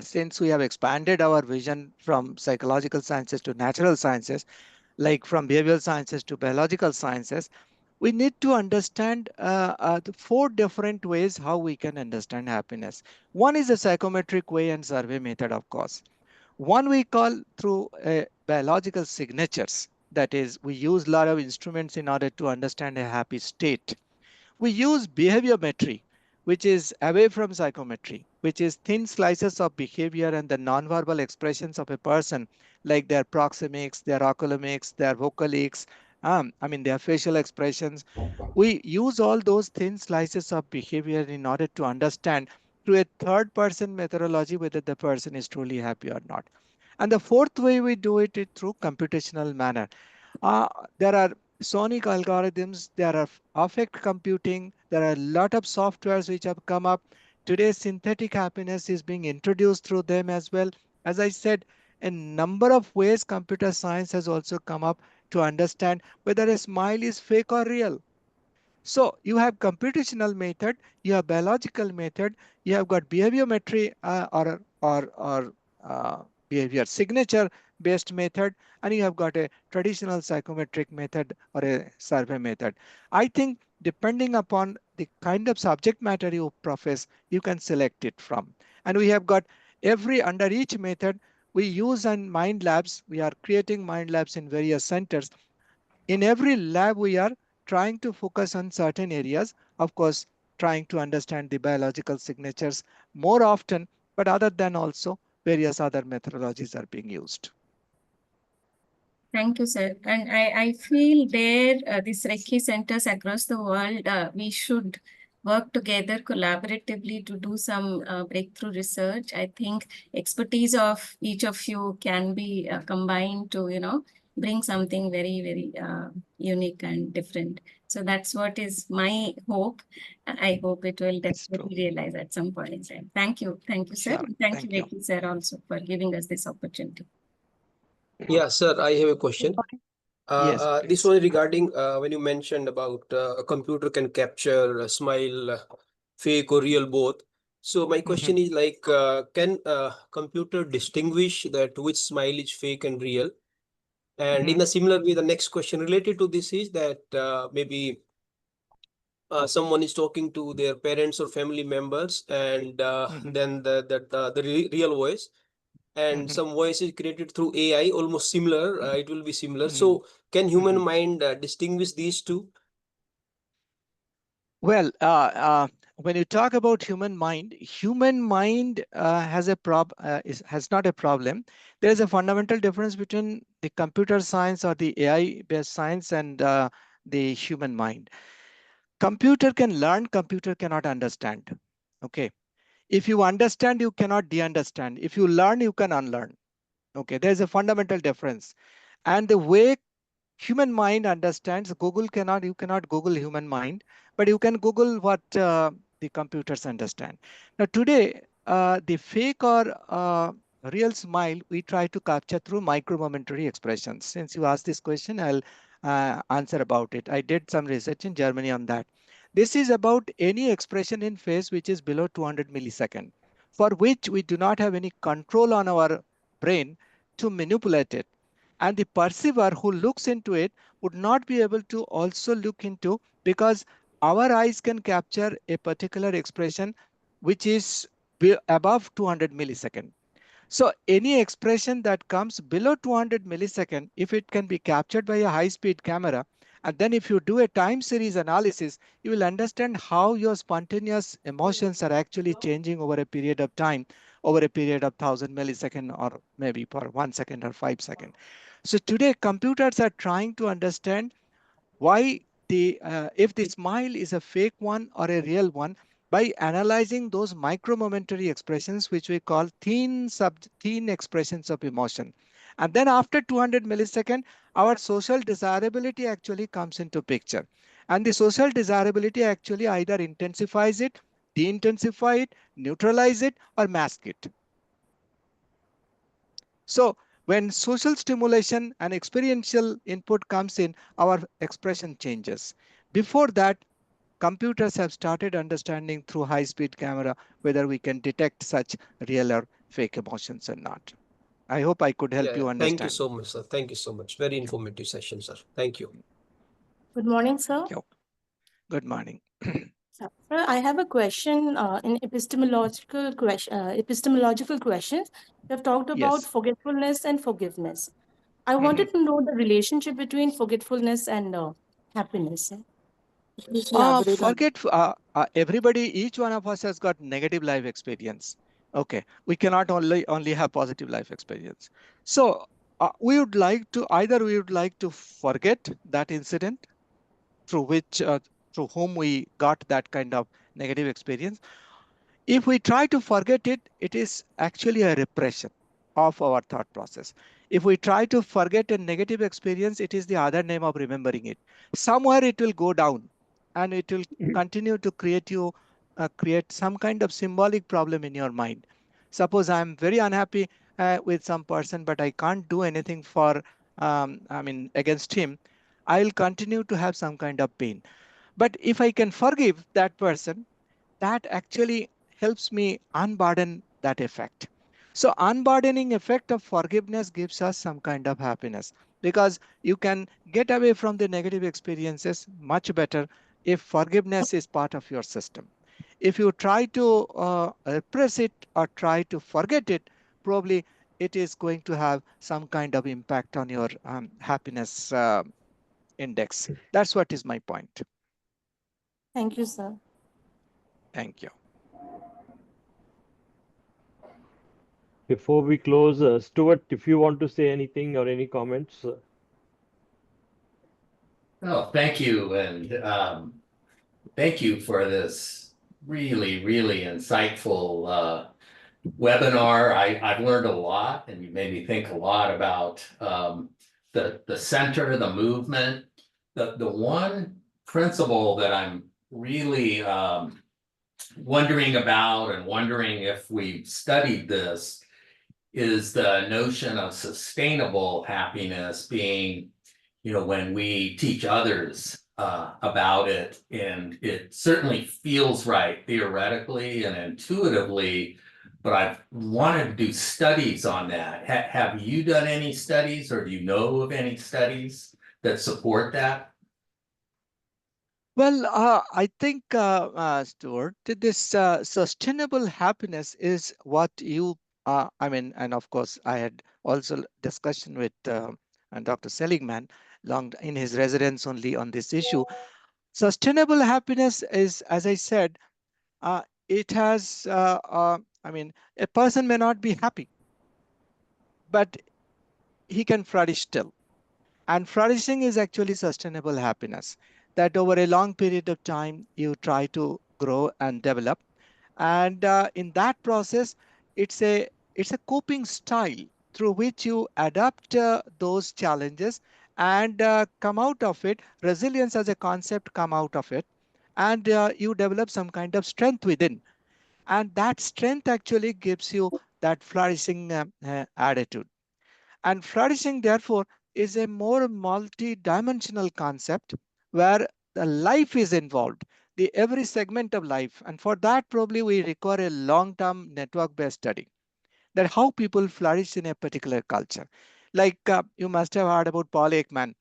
since we have expanded our vision from psychological sciences to natural sciences, like from behavioral sciences to biological sciences, we need to understand the four different ways how we can understand happiness. One is a psychometric way and survey method, of course. One we call through biological signatures. That is, we use a lot of instruments in order to understand a happy state. We use behaviometry, which is away from psychometry, which is thin slices of behavior and the nonverbal expressions of a person, like their proxemics, their oculomics, their vocalics, their facial expressions. We use all those thin slices of behavior in order to understand through a third person methodology whether the person is truly happy or not. And the fourth way we do it is through computational manner. uh, there are sonic algorithms, there are affect computing, there are a lot of softwares which have come up. Today, synthetic happiness is being introduced through them as well. As I said, a number of ways computer science has also come up to understand whether a smile is fake or real. So you have computational method, you have biological method, you have got behaviometry or behavior signature based method, and you have got a traditional psychometric method or a survey method. I think depending upon the kind of subject matter you profess, you can select it from. And we have got every under each method we use on mind labs. We are creating mind labs in various centers. In every lab, we are trying to focus on certain areas, of course, trying to understand the biological signatures more often, but other than also various other methodologies are being used. Thank you, sir. And I feel there, these Reiki centers across the world, we should work together collaboratively to do some breakthrough research. I think expertise of each of you can be combined to, bring something very, very unique and different. So that's what is my hope. I hope it will That's true. definitely realize at some point in time. Thank you. Thank you, sir. Sure. Thank you, Thank you. Vicky, sir, also for giving us this opportunity. Yeah, sir, I have a question. Yes, This please. was regarding when you mentioned about a computer can capture a smile, fake or real both. So my question is like, can a computer distinguish that which smile is fake and real? And in a similar way, the next question related to this is that maybe someone is talking to their parents or family members, and then the real voice and some voice is created through AI, almost similar. It will be similar. So can human mind distinguish these two? Well, when you talk about human mind has has not a problem. There is a fundamental difference between the computer science or the AI-based science and the human mind. Computer can learn, computer cannot understand. Okay. If you understand, you cannot de-understand. If you learn, you can unlearn. Okay. There's a fundamental difference. And the way human mind understands, you cannot Google human mind, but you can Google what the computers understand. Now today, the fake or real smile, we try to capture through micro-momentary expressions. Since you asked this question, I'll answer about it. I did some research in Germany on that. This is about any expression in face which is below 200 millisecond, for which we do not have any control on our brain to manipulate it. And the perceiver who looks into it would not be able to also look into, because our eyes can capture a particular expression which is above 200 millisecond. So any expression that comes below 200 millisecond, if it can be captured by a high-speed camera, and then if you do a time series analysis, you will understand how your spontaneous emotions are actually changing over a period of time, over a period of 1000 millisecond, or maybe per 1 second or 5 seconds. So today computers are trying to understand why if the smile is a fake one or a real one, by analyzing those micro-momentary expressions, which we call thin expressions of emotion. And then after 200 millisecond, our social desirability actually comes into picture. And the social desirability actually either intensifies it, de-intensify it, neutralize it, or mask it. So when social stimulation and experiential input comes in, our expression changes. Before that, computers have started understanding through high-speed camera whether we can detect such real or fake emotions or not. I hope I could help Yeah, you thank you understand. so much, sir. Thank you so much. Very Yeah. informative session, sir. Thank you. Good morning, sir. Thank you. Good morning. Sir, I have a question in epistemological questions. We have talked about Yes. forgetfulness and forgiveness. I Mhm. wanted to know the relationship between forgetfulness and happiness. Please elaborate on. Everybody, each one of us has got negative life experience. Okay, we cannot only have positive life experience. So we would like to forget that incident through which through whom we got that kind of negative experience. If we try to forget it, it is actually a repression of our thought process. If we try to forget a negative experience, it is the other name of remembering it. Somewhere it will go down and it will continue to create some kind of symbolic problem in your mind. Suppose I'm very unhappy with some person, but I can't do anything against him. I'll continue to have some kind of pain. But if I can forgive that person, that actually helps me unburden that effect. So unburdening effect of forgiveness gives us some kind of happiness, because you can get away from the negative experiences much better if forgiveness is part of your system. If you try to repress it or try to forget it, probably it is going to have some kind of impact on your happiness index. That's what is my point. Thank you, sir. Thank you. Before we close, Stuart, if you want to say anything or any comments. Oh, thank you. And Thank you for this really, really insightful webinar. I've learned a lot, and you made me think a lot about the center, the movement. The one principle that I'm really wondering about and wondering if we've studied this is the notion of sustainable happiness being, when we teach others about it, and it certainly feels right theoretically and intuitively, but I've wanted to do studies on that. Have you done any studies, or do you know of any studies that support that? Well, I think, Stuart, that this sustainable happiness is what you, I mean, and of course, I had also discussion with Dr. Seligman long in his residence only on this issue. Sustainable happiness is, as I said, it has, I mean, a person may not be happy, but he can flourish still. And flourishing is actually sustainable happiness, that over a long period of time, you try to grow and develop. And in that process, it's a, it's a coping style through which you adapt those challenges and come out of it. Resilience as a concept come out of it. And you develop some kind of strength within. And that strength actually gives you that flourishing attitude. And flourishing, therefore, is a more multi-dimensional concept where the life is involved, the every segment of life. And for that, probably we require a long-term network-based study that how people flourish in a particular culture. Like you must have heard about Paul Ekman,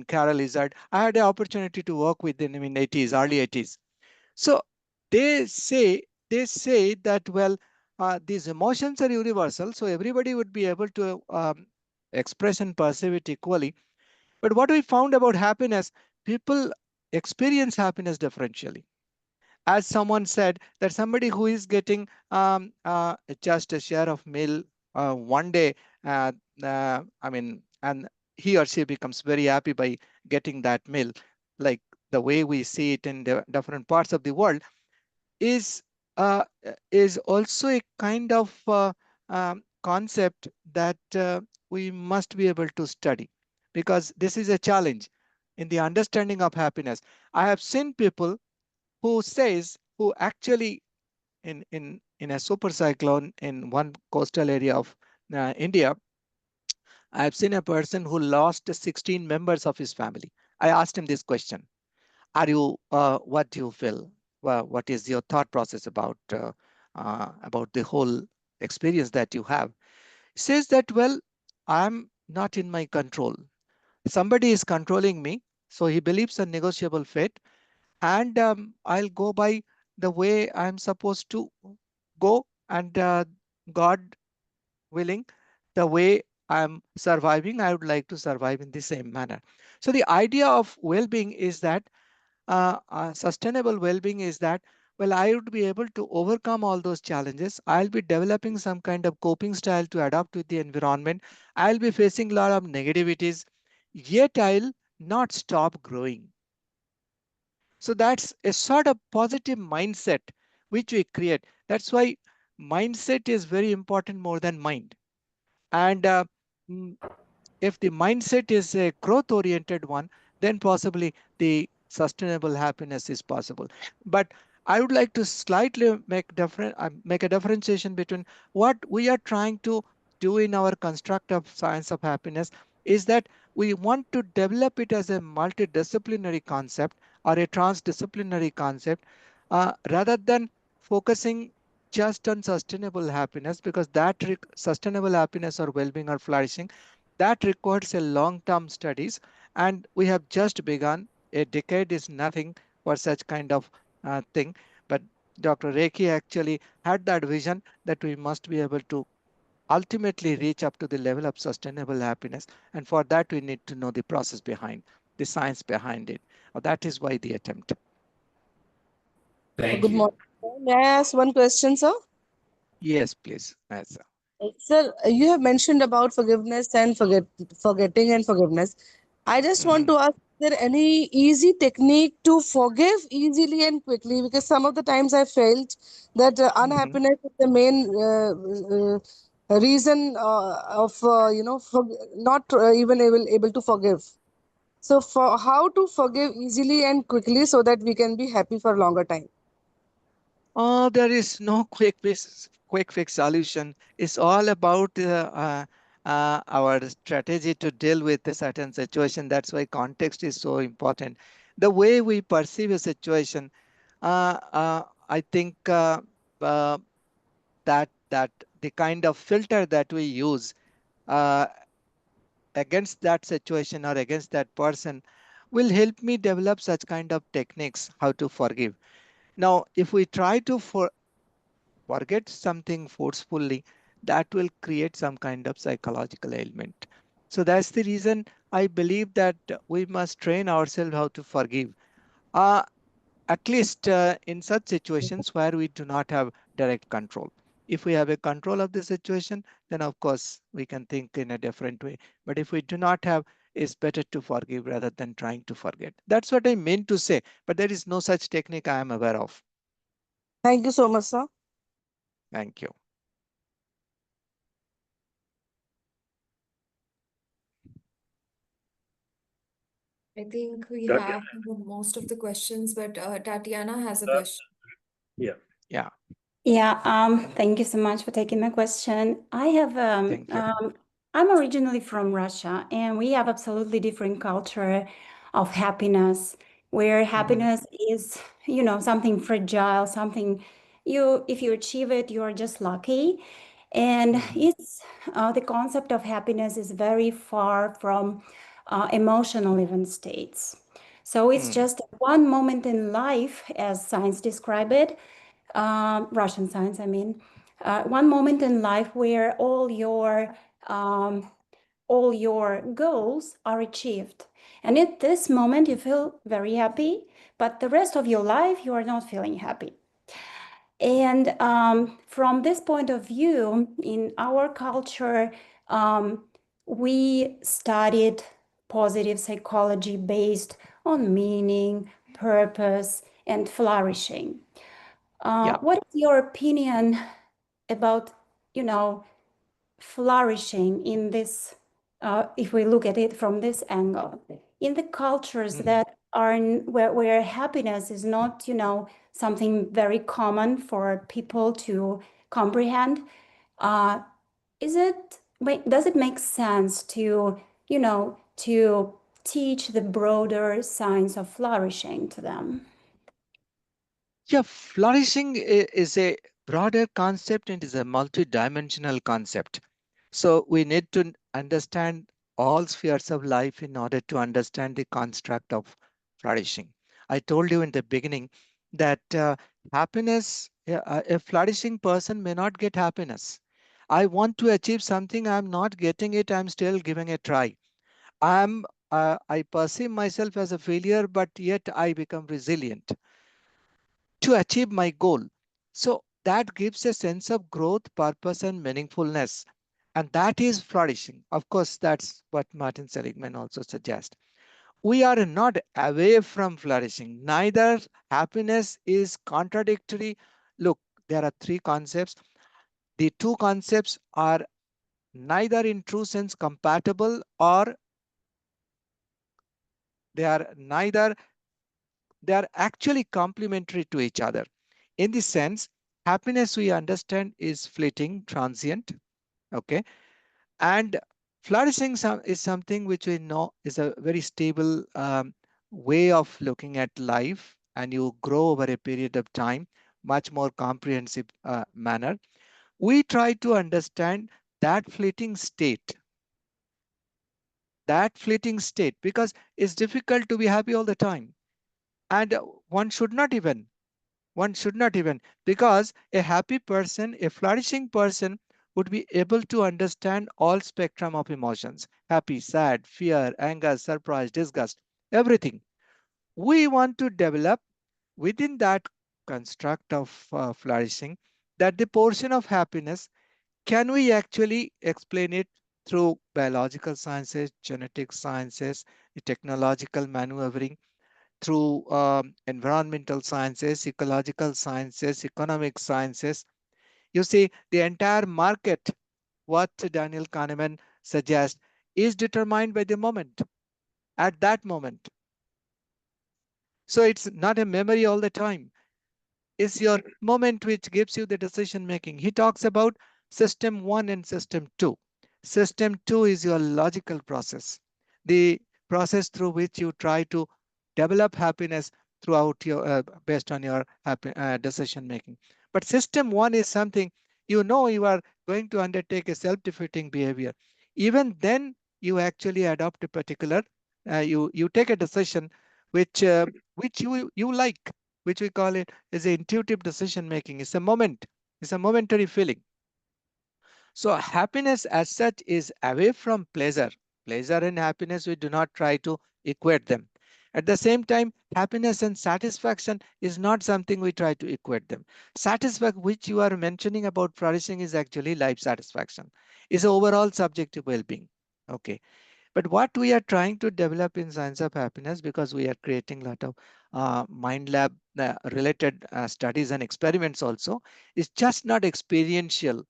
Carol Izzard. I had the opportunity to work with them in 80s, early 80s. So they say that, well, these emotions are universal, so everybody would be able to express and perceive it equally. But what we found about happiness, people experience happiness differentially. As someone said, that somebody who is getting just a share of meal one day, I mean, and he or she becomes very happy by getting that meal, like the way we see it in the different parts of the world, is also a kind of concept that we must be able to study, because this is a challenge in the understanding of happiness. I have seen people who actually in a super cyclone in one coastal area of India, I have seen a person who lost 16 members of his family. I asked him this question: are you what do you feel, what is your thought process about the whole experience that you have? He says that, well, I'm not in my control, somebody is controlling me. So he believes a negotiable fate, and I'll go by the way I'm supposed to go, and God willing, the way I'm surviving, I would like to survive in the same manner. So the idea of well-being is that sustainable well-being is that, well, I would be able to overcome all those challenges. I'll be developing some kind of coping style to adapt with the environment. I'll be facing a lot of negativities, yet I'll not stop growing. So that's a sort of positive mindset which we create. That's why mindset is very important more than mind. And mm, if the mindset is a growth oriented one, then possibly the sustainable happiness is possible. But I would like to slightly make a differentiation between what we are trying to do in our construct of science of happiness is that we want to develop it as a multidisciplinary concept or a transdisciplinary concept, rather than focusing just on sustainable happiness, because that sustainable happiness or well-being or flourishing, that requires a long-term studies, and we have just begun. A decade is nothing for such kind of thing. But Dr. Reiki actually had that vision that we must be able to ultimately reach up to the level of sustainable happiness. And for that, we need to know the process behind, the science behind it. That is why the attempt. Thank Good you. morning. May I ask one question, sir? Yes, please. Yes, sir. Sir, you have mentioned about forgiveness and forgetting and forgiveness. I just want Mhm. to ask, there any easy technique to forgive easily and quickly? Because some of the times I felt that unhappiness is the main reason of not even able to forgive. So for how to forgive easily and quickly so that we can be happy for a longer time. There is no quick fix solution. It's all about our strategy to deal with a certain situation. That's why context is so important. The way we perceive a situation, I think uh, that the kind of filter that we use uh, against that situation or against that person will help me develop such kind of techniques how to forgive. Now, if we try to forget something forcefully, that will create some kind of psychological ailment. So that's the reason I believe that we must train ourselves how to forgive. Uh, at least in such situations where we do not have direct control. If we have a control of the situation, then of course we can think in a different way. But if we do not have, it's better to forgive rather than trying to forget. That's what I meant to say. But there is no such technique I am aware of. Thank you so much, sir. Thank you. I think we Tatiana. have most of the questions, but Tatiana has a question. Yeah. Yeah. Yeah, thank you so much for taking my question. I have Thank you. I'm originally from Russia, and we have absolutely different culture of happiness, where happiness is, something fragile, something if you achieve it, you're just lucky. And it's the concept of happiness is very far from emotional even states. So it's just one moment in life, as science describe it, Russian science, I mean, one moment in life where um, all your goals are achieved. And at this moment, you feel very happy, but the rest of your life, you are not feeling happy. And from this point of view, in our culture, we studied positive psychology based on meaning, purpose, and flourishing. Yeah. What is your opinion about, flourishing in this, if we look at it from this angle, in the cultures that are where happiness is not, something very common for people to comprehend? Does it make sense to, to teach the broader science of flourishing to them? Yeah, flourishing is a broader concept and is a multidimensional concept. So we need to understand all spheres of life in order to understand the construct of flourishing. I told you in the beginning that happiness, a flourishing person may not get happiness. I want to achieve something, I'm not getting it, I'm still giving a try. I perceive myself as a failure, but yet I become resilient to achieve my goal. So that gives a sense of growth, purpose, and meaningfulness. And that is flourishing. Of course, that's what Martin Seligman also suggests. We are not away from flourishing. Neither happiness is contradictory. Look, there are three concepts. The two concepts are neither in true sense compatible, or they are neither, they are actually complementary to each other. In this sense, happiness we understand is fleeting, transient, okay? And flourishing is something which we know is a very stable way of looking at life, and you grow over a period of time, much more comprehensive manner. We try to understand that fleeting state, because it's difficult to be happy all the time. And one should not even because a happy person, a flourishing person would be able to understand all spectrum of emotions: happy, sad, fear, anger, surprise, disgust, everything. We want to develop within that construct of flourishing, that the portion of happiness, can we actually explain it through biological sciences, genetic sciences, technological maneuvering, through environmental sciences, ecological sciences, economic sciences. You see, the entire market, what Daniel Kahneman suggests, is determined by the moment, at that moment. So it's not a memory all the time. It's your moment which gives you the decision making. He talks about system 1 and system 2. System 2 is your logical process, the process through which you try to develop happiness throughout your based on your decision making. But system 1 is something you know you are going to undertake a self-defeating behavior. Even then, you actually adopt a particular you take a decision which you like, which we call it is intuitive decision making. It's a moment, it's a momentary feeling. So happiness as such is away from pleasure. Pleasure and happiness, we do not try to equate them. At the same time, happiness and satisfaction is not something we try to equate them. Satisfaction, which you are mentioning about flourishing, is actually life satisfaction, is overall subjective well-being. Okay. But what we are trying to develop in science of happiness, because we are creating a lot of mind lab related studies and experiments also, is just not experiential.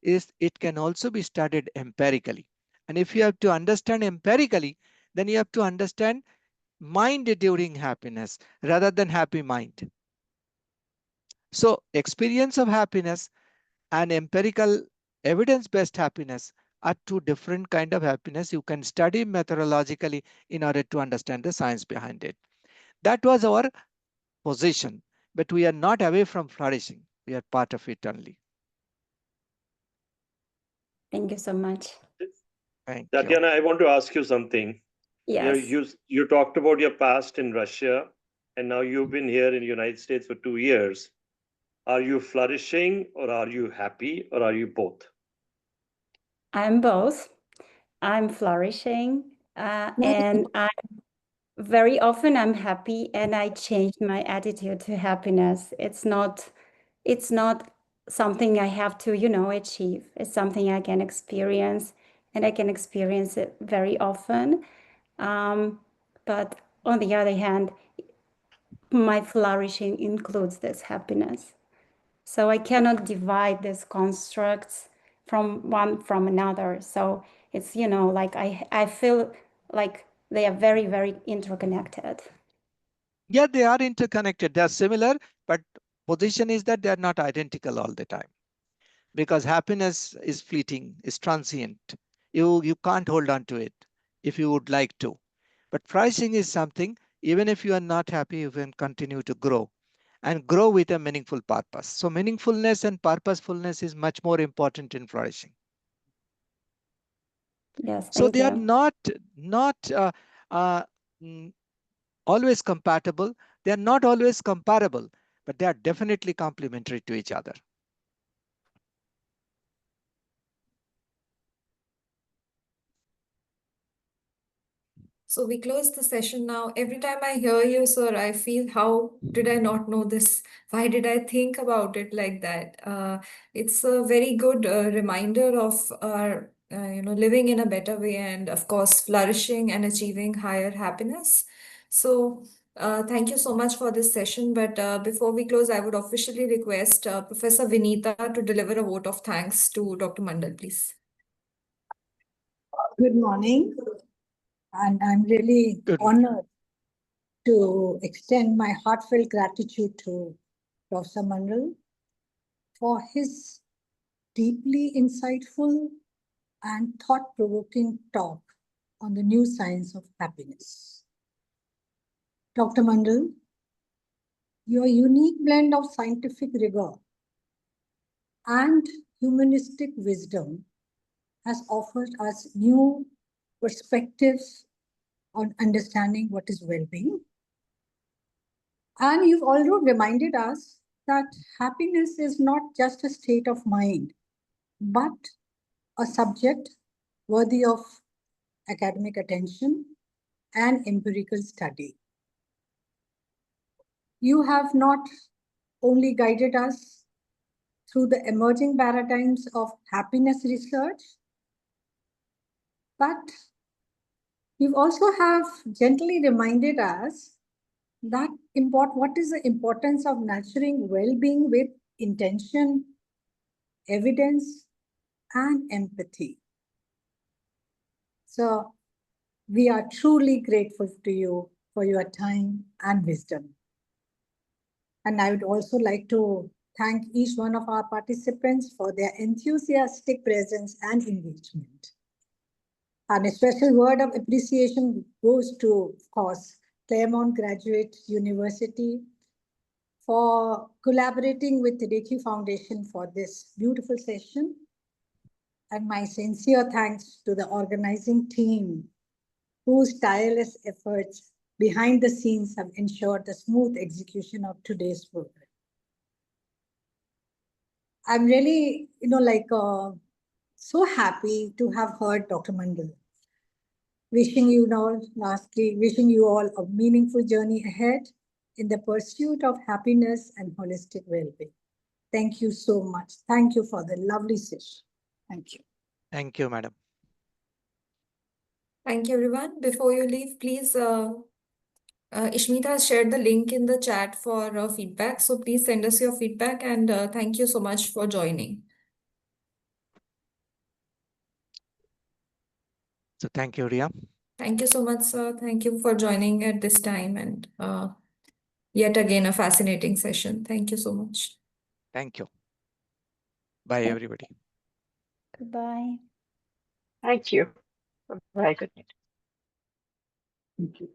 Is it can also be studied empirically. And if you have to understand empirically, then you have to understand mind during happiness rather than happy mind. So experience of happiness and empirical evidence-based happiness are two different kind of happiness you can study methodologically in order to understand the science behind it. That was our position, but we are not away from flourishing. We are part of it only. Thank you so much. Thank you. Tatiana, I want to ask you something. Yes. You talked about your past in Russia, and now you've been here in the United States for 2 years. Are you flourishing, or are you happy, or are you both? I'm both. I'm flourishing, and very often I'm happy, and I changed my attitude to happiness. It's not something I have to, achieve. It's something I can experience, and I can experience it very often. But on the other hand, my flourishing includes this happiness. So I cannot divide these constructs from one from another. So it's, like I feel like they are very, very interconnected. Yeah, they are interconnected. They are similar, but position is that they are not identical all the time. Because happiness is fleeting, is transient. You can't hold on to it if you would like to. But flourishing is something, even if you are not happy, you can continue to grow and grow with a meaningful purpose. So meaningfulness and purposefulness is much more important in flourishing. Yes, So thank they are you. not always compatible. They are not always comparable, but they are definitely complementary to each other. So we close the session now. Every time I hear you, sir, I feel, how did I not know this? Why did I think about it like that? It's a very good reminder of our, living in a better way, and of course, flourishing and achieving higher happiness. So thank you so much for this session. But before we close, I would officially request Professor Vinita to deliver a vote of thanks to Dr. Mandal, please. Good morning, and I'm really honored to extend my heartfelt gratitude to Professor Mandal for his deeply insightful and thought-provoking talk on the new science of happiness. Dr. Mandal, your unique blend of scientific rigor and humanistic wisdom has offered us new perspectives on understanding what is well-being. And you've also reminded us that happiness is not just a state of mind, but a subject worthy of academic attention and empirical study. You have not only guided us through the emerging paradigms of happiness research, but You also have gently reminded us that what is the importance of nurturing well-being with intention, evidence, and empathy. So we are truly grateful to you for your time and wisdom. And I would also like to thank each one of our participants for their enthusiastic presence and engagement. And a special word of appreciation goes to, of course, Claremont Graduate University for collaborating with the Reiki Foundation for this beautiful session. And my sincere thanks to the organizing team whose tireless efforts behind the scenes have ensured the smooth execution of today's program. I'm really, so happy to have heard Dr. Mandal. Wishing you all a meaningful journey ahead in the pursuit of happiness and holistic well-being. Thank you so much. Thank you for the lovely session. Thank you. Thank you, madam. Thank you, everyone. Before you leave, please, Ishmita has shared the link in the chat for feedback. So please send us your feedback, and thank you so much for joining. So thank you, Ria. Thank you so much, sir. Thank you for joining at this time, and yet again, a fascinating session. Thank you so much. Thank you. Bye, everybody. Goodbye. Thank you. Bye. Good night. Thank you.